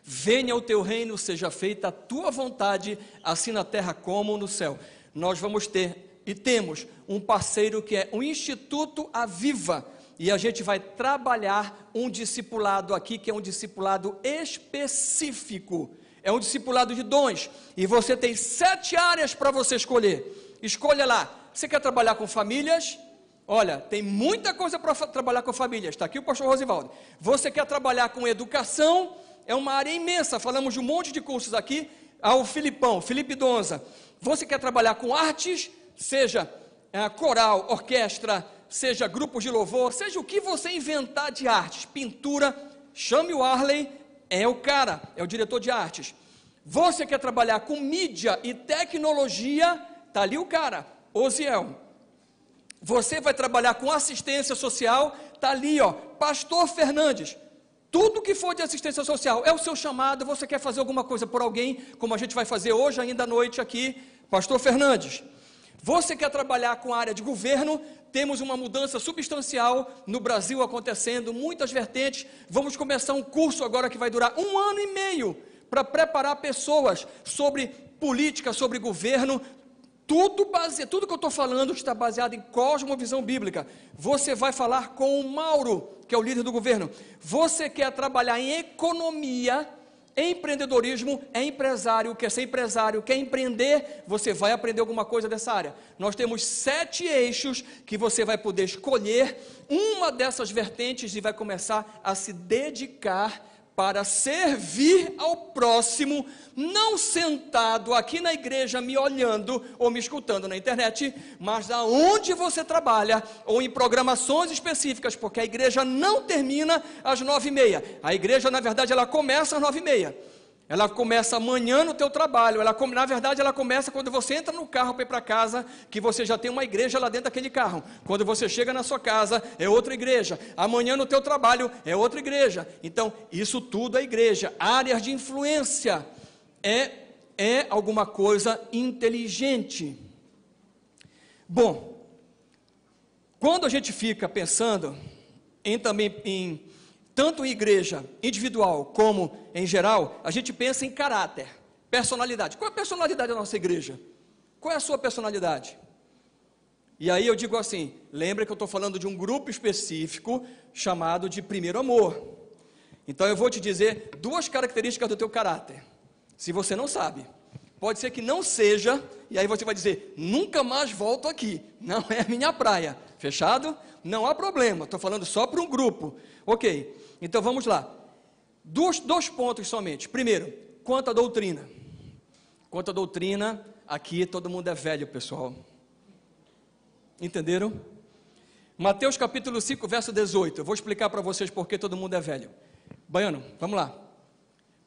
venha o teu reino, seja feita a tua vontade, assim na terra como no céu. Nós vamos ter e temos um parceiro que é o Instituto Aviva, e a gente vai trabalhar um discipulado aqui, que é um discipulado específico, é um discipulado de dons, e você tem 7 áreas para você escolher. Escolha lá, você quer trabalhar com famílias? Olha, tem muita coisa para trabalhar com famílias, está aqui o pastor Rosivaldo. Você quer trabalhar com educação? É uma área imensa, falamos de um monte de cursos aqui, ao Felipe Donza. Você quer trabalhar com artes? Seja coral, orquestra, seja grupos de louvor, seja o que você inventar de artes, pintura, chame o Arley, é o cara, é o diretor de artes. Você quer trabalhar com mídia e tecnologia? Está ali o cara, Osiel. Você vai trabalhar com assistência social? Está ali, ó, pastor Fernandes. Tudo que for de assistência social é o seu chamado. Você quer fazer alguma coisa por alguém, como a gente vai fazer hoje ainda à noite aqui, pastor Fernandes. Você quer trabalhar com a área de governo? Temos uma mudança substancial no Brasil acontecendo, muitas vertentes. Vamos começar um curso agora que vai durar 1 ano e meio para preparar pessoas sobre política, sobre governo. Tudo que eu estou falando está baseado em cosmovisão bíblica. Você vai falar com o Mauro, que é o líder do governo. Você quer trabalhar em economia, empreendedorismo, é empresário, quer ser empresário, quer empreender, você vai aprender alguma coisa dessa área. Nós temos 7 eixos que você vai poder escolher uma dessas vertentes e vai começar a se dedicar para servir ao próximo, não sentado aqui na igreja me olhando ou me escutando na internet, mas aonde você trabalha ou em programações específicas, porque a igreja não termina às 9h30. A igreja, na verdade, ela começa às 9h30. Ela começa amanhã no teu trabalho, na verdade ela começa quando você entra no carro para ir para casa, que você já tem uma igreja lá dentro daquele carro. Quando você chega na sua casa, é outra igreja. Amanhã no teu trabalho, é outra igreja. Então, isso tudo é igreja. Áreas de influência é alguma coisa inteligente. Bom, quando a gente fica pensando tanto em igreja individual como em geral, a gente pensa em caráter, personalidade. Qual é a personalidade da nossa igreja? Qual é a sua personalidade? E aí eu digo assim, lembra que eu estou falando de um grupo específico chamado de primeiro amor. Então eu vou te dizer 2 características do teu caráter. Se você não sabe, pode ser que não seja, e aí você vai dizer, nunca mais volto aqui, não é minha praia. Fechado? Não há problema, estou falando só para um grupo. Ok, então vamos lá. Dois pontos somente. Primeiro, quanto à doutrina. Quanto à doutrina, aqui todo mundo é velho, pessoal. Entenderam? Mateus capítulo 5, verso 18. Eu vou explicar para vocês por que todo mundo é velho. Baiano, vamos lá.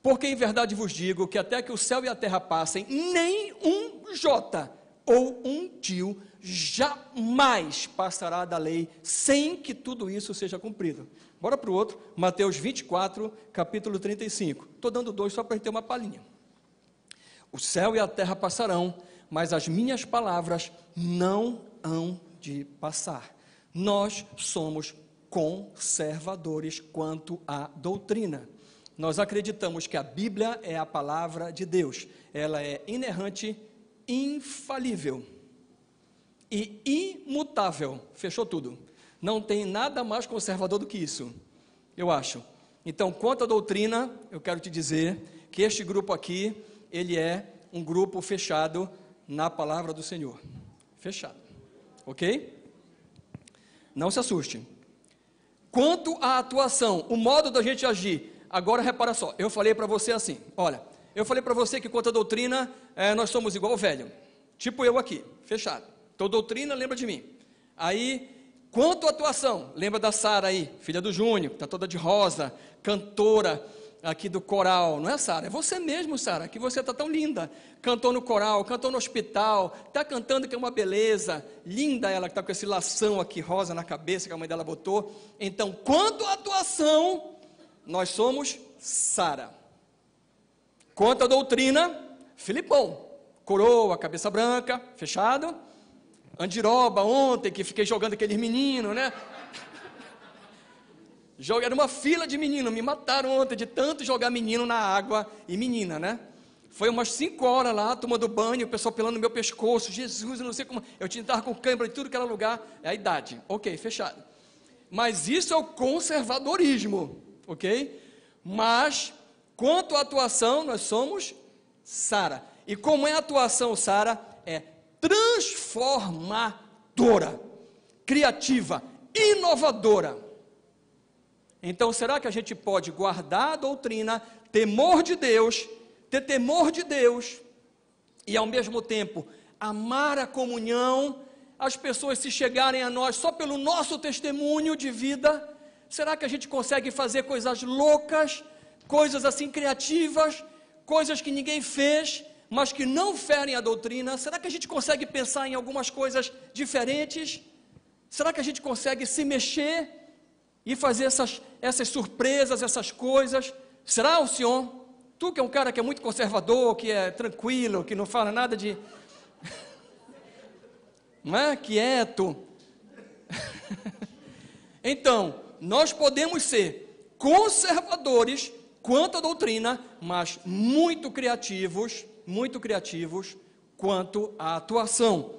Porque em verdade vos digo que até que o céu e a terra passem, nem um jota ou um tio jamais passará da lei sem que tudo isso seja cumprido. Bora para o outro, Mateus 24, capítulo 35. Estou dando 2 só para a gente ter uma palhinha. O céu e a terra passarão, mas as minhas palavras não hão de passar. Nós somos conservadores quanto à doutrina. Nós acreditamos que a Bíblia é a palavra de Deus. Ela é inerrante, infalível e imutável. Fechou tudo. Não tem nada mais conservador do que isso, eu acho. Então, quanto à doutrina, eu quero te dizer que este grupo aqui, ele é um grupo fechado na palavra do Senhor. Fechado. Ok? Não se assuste. Quanto à atuação, o modo da gente agir, agora repara só, eu falei para você assim, olha, eu falei para você que quanto à doutrina, nós somos igual o velho, tipo eu aqui, fechado. Então doutrina, lembra de mim. Aí, quanto à atuação, lembra da Sara aí, filha do Júnior, está toda de rosa, cantora aqui do coral, não é Sara? É você mesmo, Sara, que você está tão linda, cantou no coral, cantou no hospital, está cantando que é uma beleza, linda ela que está com esse lação aqui rosa na cabeça que a mãe dela botou. Então, quanto à atuação, nós somos Sara. Quanto à doutrina, Filipão, coroa, cabeça branca, fechado. Andiroba ontem, que fiquei jogando aqueles meninos, né? Era uma fila de meninos, me mataram ontem de tanto jogar menino na água e menina, né? Foi umas 5 horas lá, tomando banho, o pessoal pelando no meu pescoço, Jesus, eu não sei como, eu tinha que estar com câimbra em tudo que era lugar, é a idade, ok, fechado. Mas isso é o conservadorismo, ok? Mas, quanto à atuação, nós somos Sara. E como é a atuação, Sara? É transformadora, criativa, inovadora. Então, será que a gente pode guardar a doutrina, temor de Deus, ter temor de Deus, e ao mesmo tempo amar a comunhão, as pessoas se chegarem a nós só pelo nosso testemunho de vida? Será que a gente consegue fazer coisas loucas, coisas assim criativas, coisas que ninguém fez, mas que não ferem a doutrina? Será que a gente consegue pensar em algumas coisas diferentes? Será que a gente consegue se mexer e fazer essas surpresas, essas coisas? Será, o senhor? Tu que é um cara que é muito conservador, que é tranquilo, que não fala nada de... não é? Quieto. Então, nós podemos ser conservadores quanto à doutrina, mas muito criativos quanto à atuação.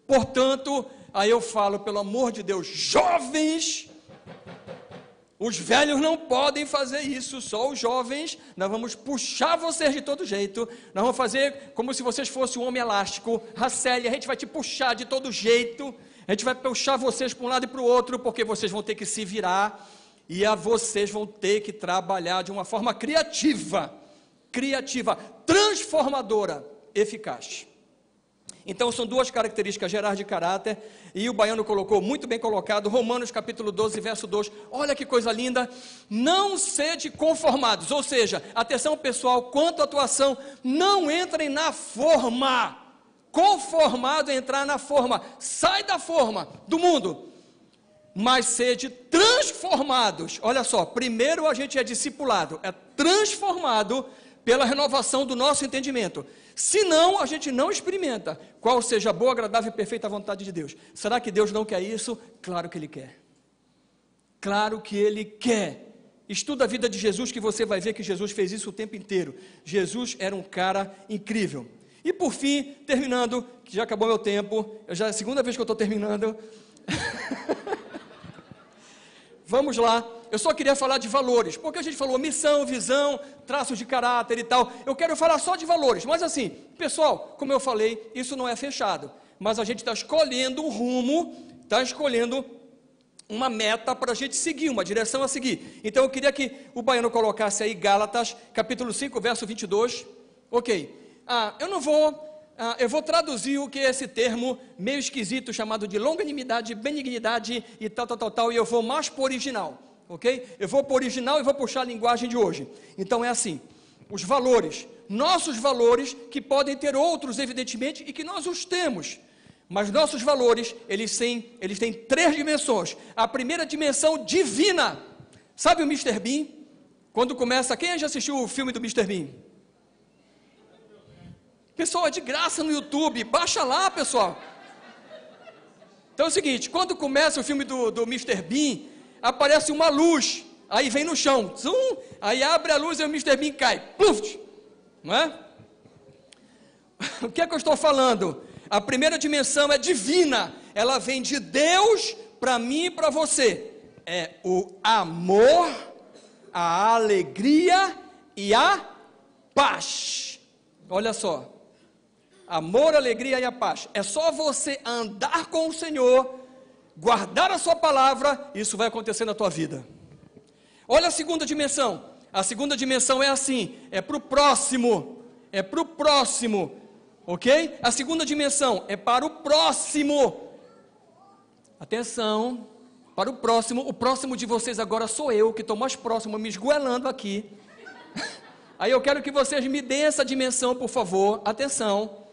Portanto, aí eu falo, pelo amor de Deus, jovens, os velhos não podem fazer isso, só os jovens. Nós vamos puxar vocês de todo jeito, nós vamos fazer como se vocês fossem um homem elástico. Racélia, a gente vai te puxar de todo jeito, a gente vai puxar vocês para um lado e para o outro, porque vocês vão ter que se virar. E vocês vão ter que trabalhar de uma forma criativa, transformadora, eficaz. Então são duas características gerais de caráter, e o Baiano colocou muito bem colocado, Romanos capítulo 12, verso 2, olha que coisa linda, não sede conformados, ou seja, atenção pessoal, quanto à atuação, não entrem na forma, conformado é entrar na forma, sai da forma do mundo, mas sede transformados, olha só, primeiro a gente é discipulado, é transformado pela renovação do nosso entendimento, senão a gente não experimenta qual seja a boa, agradável e perfeita vontade de Deus. Será que Deus não quer isso? Claro que Ele quer. Claro que Ele quer. Estuda a vida de Jesus que você vai ver que Jesus fez isso o tempo inteiro. Jesus era um cara incrível. E por fim, terminando, que já acabou meu tempo, já é a segunda vez que eu estou terminando. Vamos lá, eu só queria falar de valores, porque a gente falou missão, visão, traços de caráter e tal, eu quero falar só de valores, mas assim, pessoal, como eu falei, isso não é fechado, mas a gente está escolhendo um rumo, está escolhendo uma meta para a gente seguir, uma direção a seguir. Então eu queria que o Baiano colocasse aí Gálatas, capítulo 5, verso 22, ok, eu vou traduzir o que é esse termo meio esquisito, chamado de longanimidade, benignidade e tal, e eu vou mais para o original, ok? Eu vou para o original e vou puxar a linguagem de hoje. Então é assim, os valores, nossos valores, que podem ter outros, evidentemente, e que nós os temos, mas nossos valores, eles têm três dimensões. A primeira dimensão divina, sabe o Mr. Bean? Quando começa, quem já assistiu o filme do Mr. Bean? Pessoal, é de graça no YouTube, baixa lá, pessoal. Então é o seguinte, quando começa o filme do Mr. Bean, aparece uma luz, aí vem no chão, zoom, aí abre a luz e o Mr. Bean cai, pluf, não é? O que é que eu estou falando? A primeira dimensão é divina, ela vem de Deus para mim e para você. É o amor, a alegria e a paz. Olha só. Amor, alegria e a paz. É só você andar com o Senhor, guardar a sua palavra, isso vai acontecer na tua vida. Olha a segunda dimensão. A segunda dimensão é assim, é para o próximo, ok? A segunda dimensão é para o próximo. Atenção, para o próximo de vocês agora sou eu, que estou mais próximo, me esgoelando aqui. Aí eu quero que vocês me deem essa dimensão, por favor, atenção.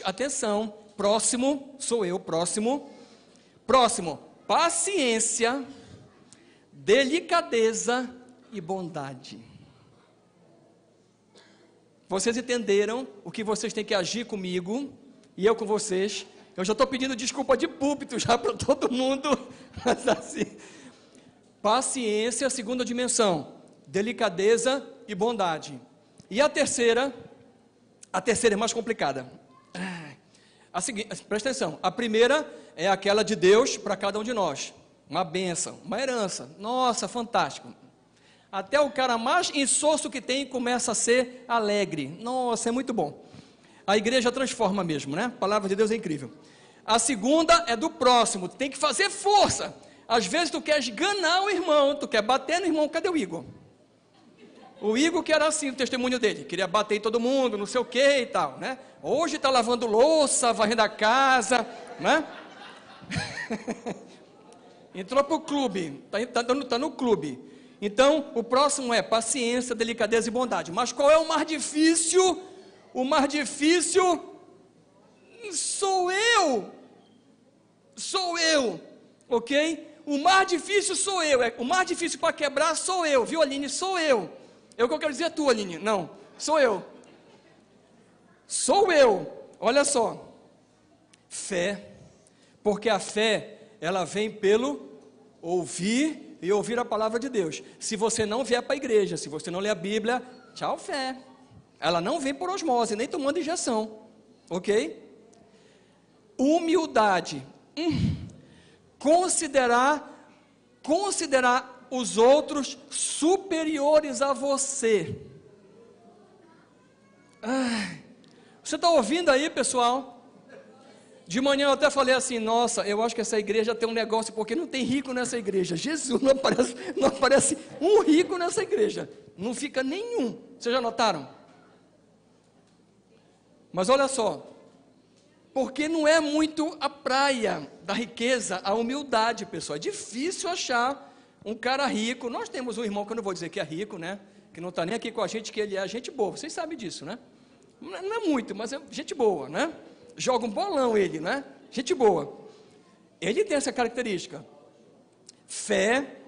Atenção, próximo, sou eu, próximo, paciência, delicadeza e bondade. Vocês entenderam o que vocês têm que agir comigo, e eu com vocês, eu já estou pedindo desculpa de púlpito já para todo mundo, mas assim, paciência, segunda dimensão, delicadeza e bondade. E a terceira é mais complicada. A seguinte, presta atenção, a primeira é aquela de Deus para cada um de nós, uma bênção, uma herança, nossa, fantástico, até o cara mais insosso que tem começa a ser alegre, nossa, é muito bom, a igreja transforma mesmo, né, a palavra de Deus é incrível. A segunda é do próximo, tu tem que fazer força, às vezes tu quer esganar o irmão, tu quer bater no irmão, cadê o Igor? O Igor que era assim, o testemunho dele, queria bater em todo mundo, não sei o que e tal, né? Hoje está lavando louça, varrendo a casa, né? Entrou para o clube, está no clube. Então, o próximo é paciência, delicadeza e bondade. Mas qual é o mais difícil? O mais difícil sou eu, ok? O mais difícil sou eu, o mais difícil para quebrar sou eu, viu, Aline? Sou eu. É o que eu quero dizer a tu, Aline. Não, sou eu. Olha só. Fé. Porque a fé, ela vem pelo ouvir e ouvir a palavra de Deus. Se você não vier para a igreja, se você não ler a Bíblia, tchau, fé. Ela não vem por osmose, nem tomando injeção. Ok? Humildade. Considerar os outros superiores a você. Você está ouvindo aí, pessoal? De manhã eu até falei assim, nossa, eu acho que essa igreja tem um negócio, porque não tem rico nessa igreja. Jesus, não aparece um rico nessa igreja. Não fica nenhum. Vocês já notaram? Mas olha só, porque não é muito a praia da riqueza, a humildade, pessoal. É difícil achar um cara rico. Nós temos um irmão que eu não vou dizer que é rico, né? Que não está nem aqui com a gente, que ele é gente boa. Vocês sabem disso, né? Não é muito, mas é gente boa, né? Joga um bolão ele, né? Gente boa. Ele tem essa característica. Fé,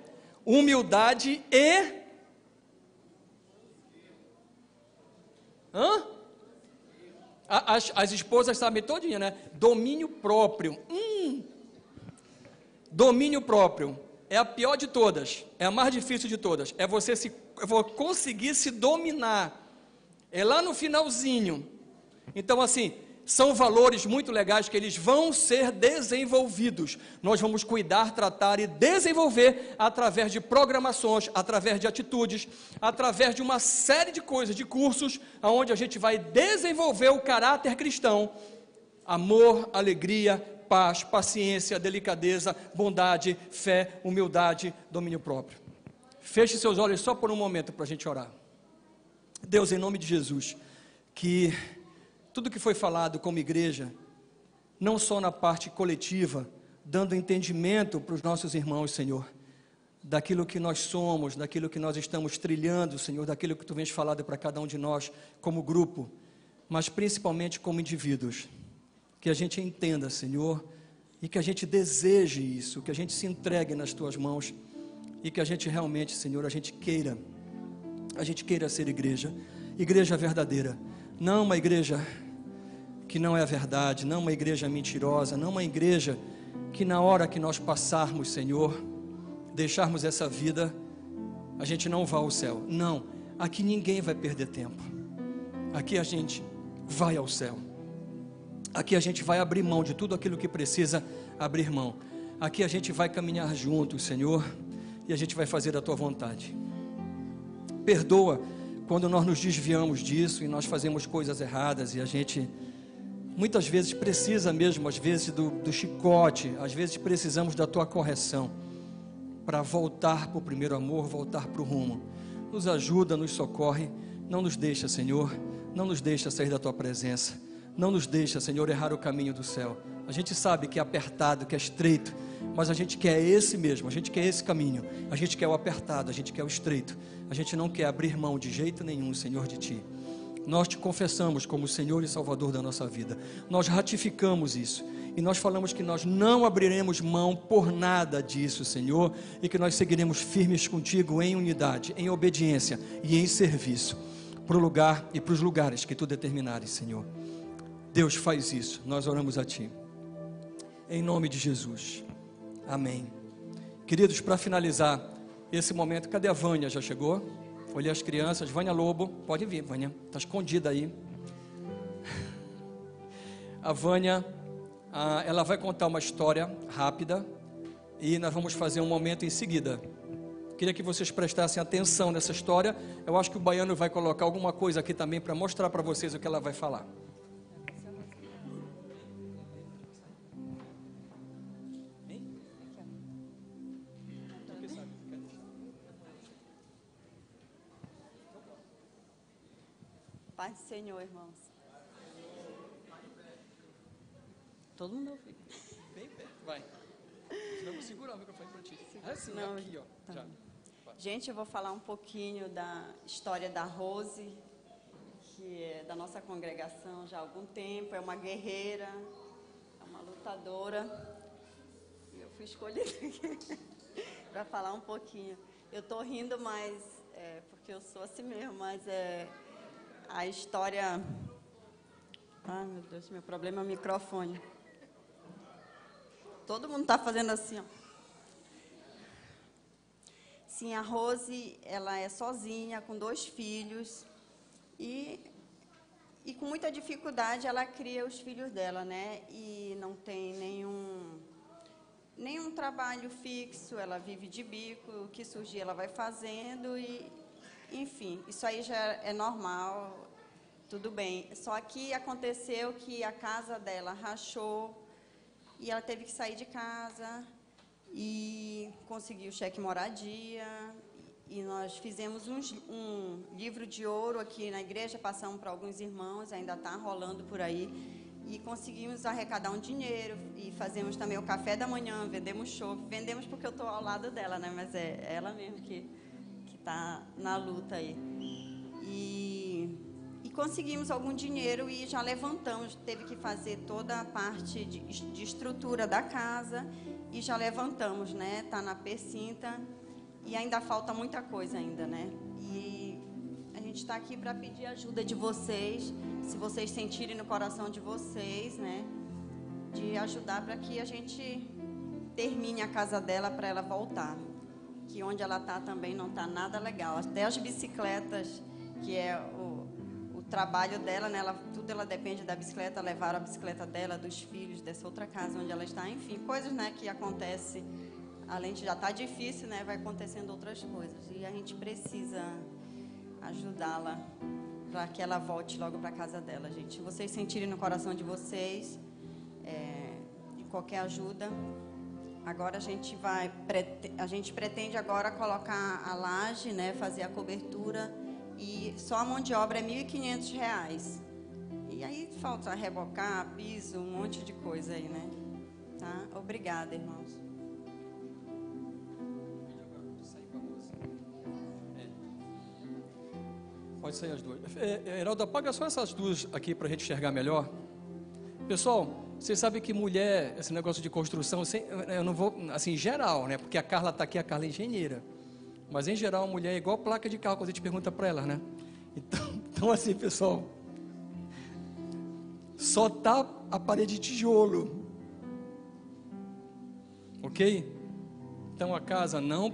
humildade e... As esposas sabem todinha, né? Domínio próprio. Domínio próprio é a pior de todas. É a mais difícil de todas. É você conseguir se dominar. É lá no finalzinho. Então, assim, são valores muito legais que eles vão ser desenvolvidos. Nós vamos cuidar, tratar e desenvolver através de programações, através de atitudes, através de uma série de coisas, de cursos, onde a gente vai desenvolver o caráter cristão. Amor, alegria, paz, paciência, delicadeza, bondade, fé, humildade, domínio próprio. Feche seus olhos só por um momento para a gente orar. Deus, em nome de Jesus, que tudo que foi falado como igreja, não só na parte coletiva, dando entendimento para os nossos irmãos, Senhor, daquilo que nós somos, daquilo que nós estamos trilhando, Senhor, daquilo que Tu vens falado para cada um de nós como grupo, mas principalmente como indivíduos. Que a gente entenda, Senhor, e que a gente deseje isso, que a gente se entregue nas Tuas mãos e que a gente realmente, Senhor, a gente queira ser igreja verdadeira, não uma igreja que não é a verdade, não uma igreja mentirosa, não uma igreja que na hora que nós passarmos, Senhor, deixarmos essa vida, a gente não vá ao céu. Não, aqui ninguém vai perder tempo. Aqui a gente vai ao céu. Aqui a gente vai abrir mão de tudo aquilo que precisa abrir mão. Aqui a gente vai caminhar juntos, Senhor, e a gente vai fazer a Tua vontade. Perdoa quando nós nos desviamos disso e nós fazemos coisas erradas e a gente muitas vezes precisa mesmo, às vezes do chicote, às vezes precisamos da Tua correção para voltar para o primeiro amor, voltar para o rumo. Nos ajuda, nos socorre, não nos deixa, Senhor, não nos deixa sair da Tua presença, não nos deixa, Senhor, errar o caminho do céu. A gente sabe que é apertado, que é estreito, mas a gente quer esse mesmo, a gente quer esse caminho, a gente quer o apertado, a gente quer o estreito, a gente não quer abrir mão de jeito nenhum, Senhor, de Ti. Nós Te confessamos como Senhor e Salvador da nossa vida, nós ratificamos isso, e nós falamos que nós não abriremos mão por nada disso, Senhor, e que nós seguiremos firmes contigo em unidade, em obediência e em serviço, para o lugar e para os lugares que Tu determinares, Senhor. Deus, faz isso, nós oramos a Ti, em nome de Jesus, amém. Queridos, para finalizar esse momento, cadê a Vânia? Já chegou? Olhei as crianças. Vânia Lobo, pode vir, Vânia, está escondida aí. A Vânia, ela vai contar uma história rápida e nós vamos fazer um momento em seguida. Queria que vocês prestassem atenção nessa história. Eu acho que o Baiano vai colocar alguma coisa aqui também para mostrar para vocês o que ela vai falar. Paz do Senhor, irmãos. Todo mundo ouviu. Bem perto, vai. Vamos segurar o microfone para ti. Assim, não, aqui, ó. Tá. Já. Gente, eu vou falar um pouquinho da história da Rose, que é da nossa congregação já há algum tempo. É uma guerreira, é uma lutadora. E eu fui escolhida aqui para falar um pouquinho. Eu estou rindo, mas porque eu sou assim mesmo, mas a história... Ai, meu Deus, meu problema é o microfone. Todo mundo está fazendo assim, ó. Sim, a Rose, ela é sozinha, com 2 filhos, e com muita dificuldade ela cria os filhos dela, né? E não tem nenhum trabalho fixo, ela vive de bico, o que surgir ela vai fazendo e... Enfim, isso aí já é normal, tudo bem. Só que aconteceu que a casa dela rachou e ela teve que sair de casa e conseguiu cheque moradia. E nós fizemos um livro de ouro aqui na igreja, passamos para alguns irmãos, ainda está rolando por aí. E conseguimos arrecadar um dinheiro e fazemos também o café da manhã, vendemos chopp. Vendemos porque eu estou ao lado dela, né? Mas é ela mesmo que está na luta aí. E conseguimos algum dinheiro e já levantamos. Teve que fazer toda a parte de estrutura da casa e já levantamos, né? Está na percinta. E ainda falta muita coisa ainda, né? E a gente está aqui para pedir ajuda de vocês, se vocês sentirem no coração de vocês, né? De ajudar para que a gente termine a casa dela para ela voltar. Que onde ela está também não está nada legal. Até as bicicletas, que é o trabalho dela, né? Tudo ela depende da bicicleta, levar a bicicleta dela, dos filhos, dessa outra casa onde ela está. Enfim, coisas, né, que acontecem. Além de já estar difícil, né, vai acontecendo outras coisas. E a gente precisa ajudá-la para que ela volte logo para a casa dela, gente. Se vocês sentirem no coração de vocês, de qualquer ajuda, agora a gente pretende agora colocar a laje, né, fazer a cobertura, e só a mão de obra é R$ 1.500. E aí falta rebocar, piso, um monte de coisa aí, né? Tá? Obrigada, irmãos. Pode sair as duas. Heraldo, apaga só essas duas aqui para a gente enxergar melhor. Pessoal, vocês sabem que mulher, esse negócio de construção, eu não vou, assim, em geral, né? Porque a Carla está aqui, a Carla é engenheira. Mas, em geral, a mulher é igual placa de carro, quando a gente pergunta para ela, né? Então, assim, pessoal, só tá a parede de tijolo. Ok? Então, a casa não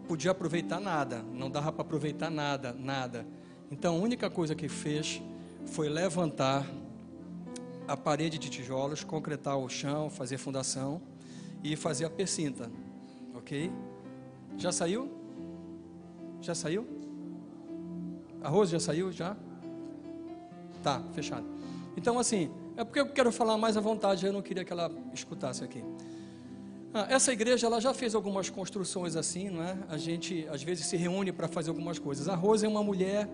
podia aproveitar nada, não dava para aproveitar nada. Então, a única coisa que fez foi levantar a parede de tijolos, concretar o chão, fazer fundação e fazer a percinta, ok? Já saiu? Já saiu? A Rose já saiu? Já? Tá, fechado. Então, assim, é porque eu quero falar mais à vontade, eu não queria que ela escutasse aqui. Essa igreja, ela já fez algumas construções assim, não é? A gente, às vezes, se reúne para fazer algumas coisas. A Rose é uma mulher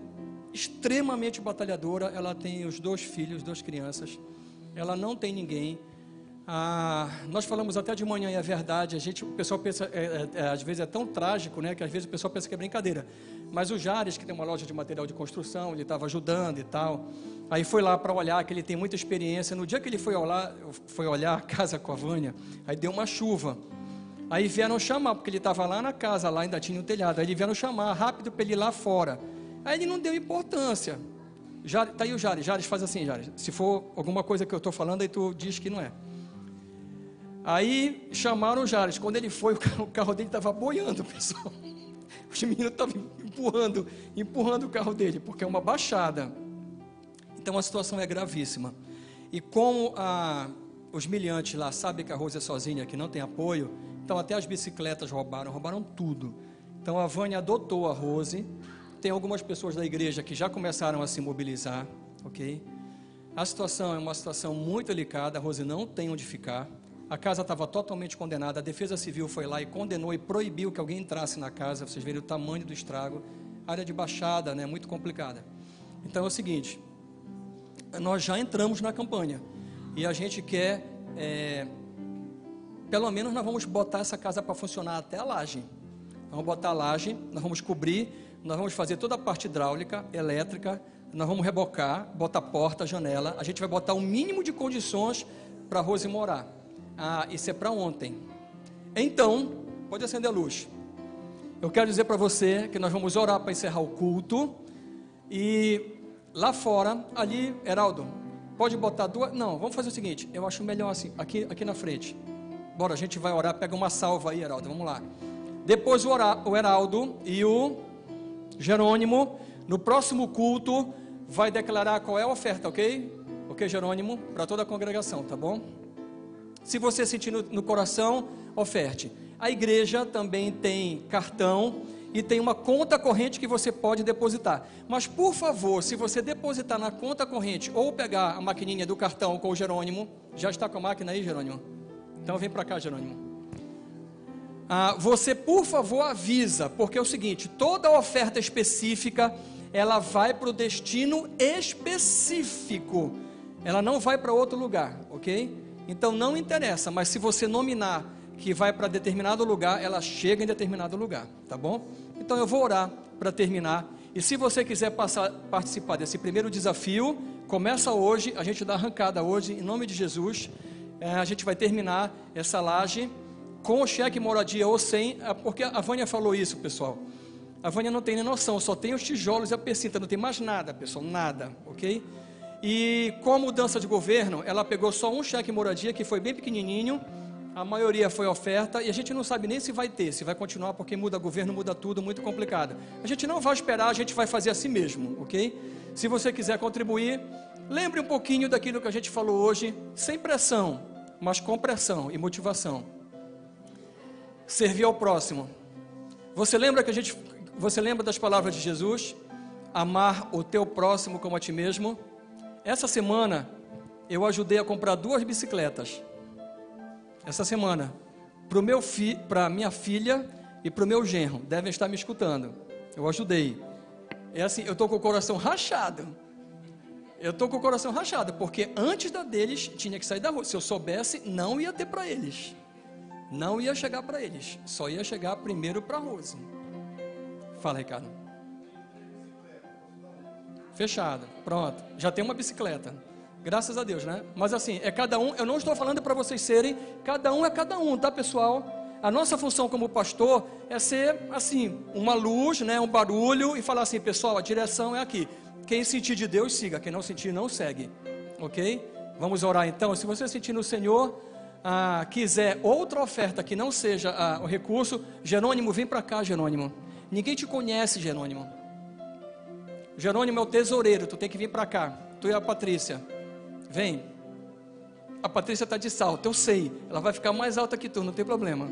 extremamente batalhadora, ela tem os 2 filhos, 2 crianças, ela não tem ninguém. Nós falamos até de manhã, e é verdade, o pessoal pensa, às vezes é tão trágico, né, que às vezes o pessoal pensa que é brincadeira. Mas o Jares, que tem uma loja de material de construção, ele estava ajudando e tal, aí foi lá para olhar, que ele tem muita experiência. No dia que ele foi olhar a casa com a Vânia, aí deu uma chuva, aí vieram chamar, porque ele estava lá na casa, lá ainda tinha um telhado, aí vieram chamar rápido para ele ir lá fora, aí ele não deu importância. Está aí o Jares, faz assim, Jares, se for alguma coisa que eu estou falando, aí tu diz que não é. Aí chamaram o Jares, quando ele foi, o carro dele estava boiando, pessoal. Os meninos estavam empurrando o carro dele, porque é uma baixada. Então a situação é gravíssima. E como os miliantes lá sabem que a Rose é sozinha, que não tem apoio, então até as bicicletas roubaram tudo. Então a Vânia adotou a Rose. Tem algumas pessoas da igreja que já começaram a se mobilizar, ok? A situação é uma situação muito delicada, a Rose não tem onde ficar. A casa estava totalmente condenada, a Defesa Civil foi lá e condenou e proibiu que alguém entrasse na casa. Vocês verem o tamanho do estrago. Área de baixada, né, muito complicada. Então é o seguinte, nós já entramos na campanha e a gente quer, pelo menos nós vamos botar essa casa para funcionar até a laje. Vamos botar a laje, nós vamos cobrir, nós vamos fazer toda a parte hidráulica, elétrica, nós vamos rebocar, botar porta, janela, a gente vai botar o mínimo de condições para a Rose morar. Isso é para ontem. Então, pode acender a luz. Eu quero dizer para você que nós vamos orar para encerrar o culto. E lá fora, ali, Heraldo, pode botar 2? Não, vamos fazer o seguinte, eu acho melhor assim, aqui na frente. Bora, a gente vai orar, pega uma salva aí, Heraldo, vamos lá. Depois o Heraldo e o Jerônimo, no próximo culto, vai declarar qual é a oferta, ok? Ok, Jerônimo? Para toda a congregação, tá bom? Se você sentir no coração, oferte. A igreja também tem cartão e tem uma conta corrente que você pode depositar. Mas, por favor, se você depositar na conta corrente ou pegar a maquininha do cartão com o Jerônimo, já está com a máquina aí, Jerônimo? Então vem para cá, Jerônimo. Você, por favor, avisa, porque é o seguinte, toda oferta específica, ela vai para o destino específico, ela não vai para outro lugar, ok? Então não interessa, mas se você nominar que vai para determinado lugar, ela chega em determinado lugar, tá bom? Então eu vou orar para terminar, e se você quiser participar desse primeiro desafio, começa hoje, a gente dá arrancada hoje, em nome de Jesus, a gente vai terminar essa laje com o cheque moradia ou sem, porque a Vânia falou isso, pessoal. A Vânia não tem nem noção, só tem os tijolos e a persinta, não tem mais nada, pessoal, nada, ok? E com a mudança de governo, ela pegou só um cheque moradia, que foi bem pequenininho, a maioria foi oferta, e a gente não sabe nem se vai ter, se vai continuar, porque muda governo, muda tudo, muito complicado. A gente não vai esperar, a gente vai fazer assim mesmo, ok? Se você quiser contribuir, lembre um pouquinho daquilo que a gente falou hoje, sem pressão, mas com pressão e motivação. Servir ao próximo. Você lembra das palavras de Jesus? Amar o teu próximo como a ti mesmo. Essa semana eu ajudei a comprar 2 bicicletas. Essa semana, para minha filha e para o meu genro, devem estar me escutando. Eu ajudei. É assim, eu estou com o coração rachado. Porque antes da deles tinha que sair da rua. Se eu soubesse, não ia ter para eles. Não ia chegar para eles. Só ia chegar primeiro para a Rose. Fala, Ricardo. Fechado, pronto. Já tem uma bicicleta. Graças a Deus, né? Mas assim, é cada um. Eu não estou falando para vocês serem. Cada um é cada um, tá, pessoal? A nossa função como pastor é ser assim, uma luz, né? Um barulho e falar assim, pessoal, a direção é aqui. Quem sentir de Deus, siga. Quem não sentir, não segue. Ok? Vamos orar então. Se você sentir no Senhor, quiser outra oferta que não seja o recurso, Jerônimo, vem para cá, Jerônimo. Ninguém te conhece, Jerônimo. Jerônimo é o tesoureiro, tu tem que vir para cá. Tu e a Patrícia. Vem. A Patrícia está de salto, eu sei. Ela vai ficar mais alta que tu, não tem problema.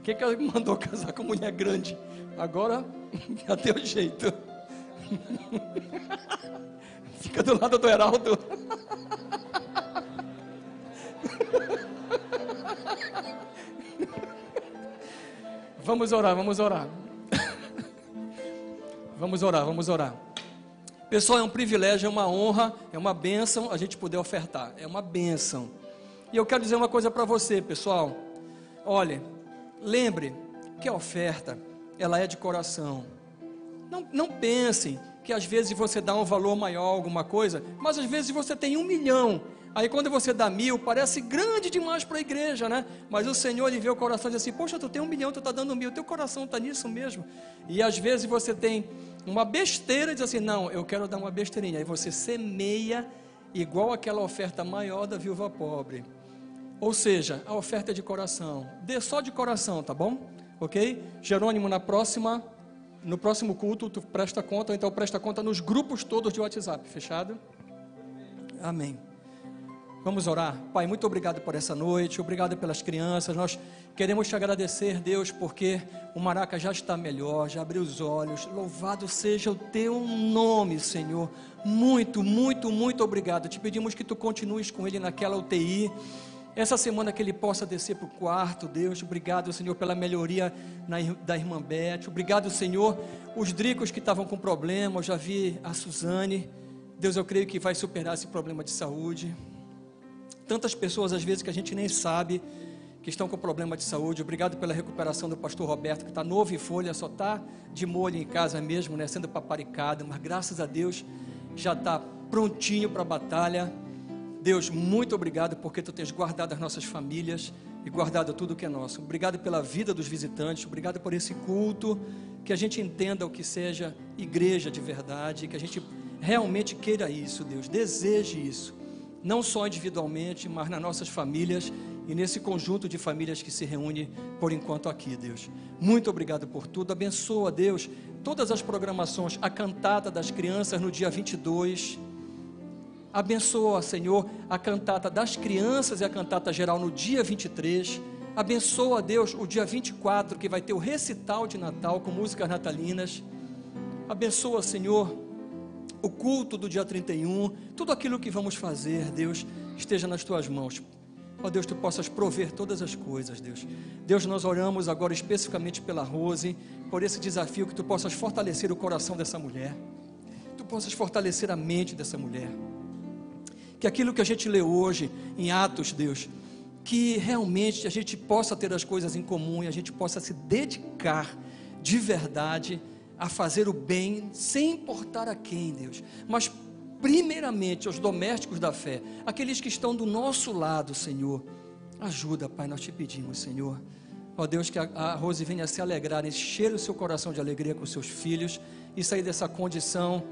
Quem que ela mandou casar com mulher grande? Agora já deu jeito. Fica do lado do Heraldo. Vamos orar. Vamos orar. Pessoal, é um privilégio, é uma honra, é uma bênção a gente poder ofertar. É uma bênção. E eu quero dizer uma coisa para você, pessoal. Olha, lembre que a oferta, ela é de coração. Não pensem que às vezes você dá um valor maior a alguma coisa, mas às vezes você tem 1 milhão. Aí quando você dá 1.000, parece grande demais para a igreja, né? Mas o Senhor, Ele vê o coração e diz assim, poxa, tu tem 1 milhão, tu está dando 1.000, teu coração está nisso mesmo. E às vezes você tem uma besteira e diz assim, não, eu quero dar uma besteirinha. Aí você semeia igual aquela oferta maior da viúva pobre. Ou seja, a oferta é de coração. Dê só de coração, tá bom? Ok? Jerônimo, no próximo culto, tu presta conta, ou então presta conta nos grupos todos de WhatsApp, fechado? Amém. Vamos orar. Pai, muito obrigado por essa noite, obrigado pelas crianças, nós queremos te agradecer, Deus, porque o Maraca já está melhor, já abriu os olhos, louvado seja o teu nome, Senhor, muito obrigado, te pedimos que tu continues com ele naquela UTI, essa semana que ele possa descer para o quarto, Deus, obrigado, Senhor, pela melhoria da irmã Beth, obrigado, Senhor, os Dricos que estavam com problema, eu já vi a Suzane, Deus, eu creio que vai superar esse problema de saúde. Tantas pessoas, às vezes, que a gente nem sabe que estão com problema de saúde. Obrigado pela recuperação do pastor Roberto, que está novo em folha, só está de molho em casa mesmo, né, sendo paparicado, mas graças a Deus já está prontinho para a batalha. Deus, muito obrigado porque tu tens guardado as nossas famílias e guardado tudo que é nosso. Obrigado pela vida dos visitantes, obrigado por esse culto, que a gente entenda o que seja igreja de verdade, que a gente realmente queira isso, Deus, deseje isso. Não só individualmente, mas nas nossas famílias e nesse conjunto de famílias que se reúne por enquanto aqui, Deus. Muito obrigado por tudo, abençoa, Deus, todas as programações, a cantata das crianças no dia 22, abençoa, Senhor, a cantata das crianças e a cantata geral no dia 23, Abençoa, Deus, o dia 24, que vai ter o recital de Natal com músicas natalinas. Abençoa, Senhor, o culto do dia 31, tudo aquilo que vamos fazer, Deus, esteja nas tuas mãos. Ó Deus, tu possas prover todas as coisas, Deus. Deus, nós oramos agora especificamente pela Rose, por esse desafio, que tu possas fortalecer o coração dessa mulher, tu possas fortalecer a mente dessa mulher, que aquilo que a gente lê hoje em Atos, Deus, que realmente a gente possa ter as coisas em comum e a gente possa se dedicar de verdade a fazer o bem, sem importar a quem, Deus, mas primeiramente aos domésticos da fé, aqueles que estão do nosso lado, Senhor. Ajuda, Pai, nós te pedimos, Senhor. Ó Deus, que a Rose venha se alegrar, encher o seu coração de alegria com seus filhos e sair dessa condição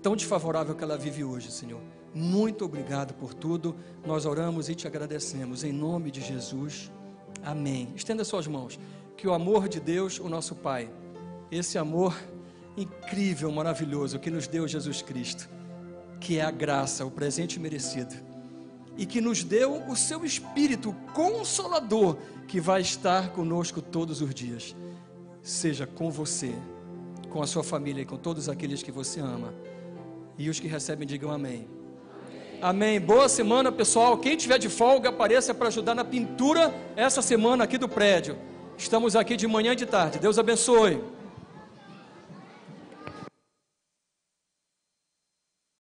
tão desfavorável que ela vive hoje, Senhor. Muito obrigado por tudo, nós oramos e te agradecemos, em nome de Jesus, amém. Estenda suas mãos, que o amor de Deus, o nosso Pai, esse amor incrível, maravilhoso, que nos deu Jesus Cristo, que é a graça, o presente merecido, e que nos deu o seu Espírito Consolador, que vai estar conosco todos os dias, seja com você, com a sua família e com todos aqueles que você ama, e os que recebem digam amém. Amém. Boa semana, pessoal. Quem tiver de folga, apareça para ajudar na pintura essa semana aqui do prédio. Estamos aqui de manhã e de tarde. Deus abençoe.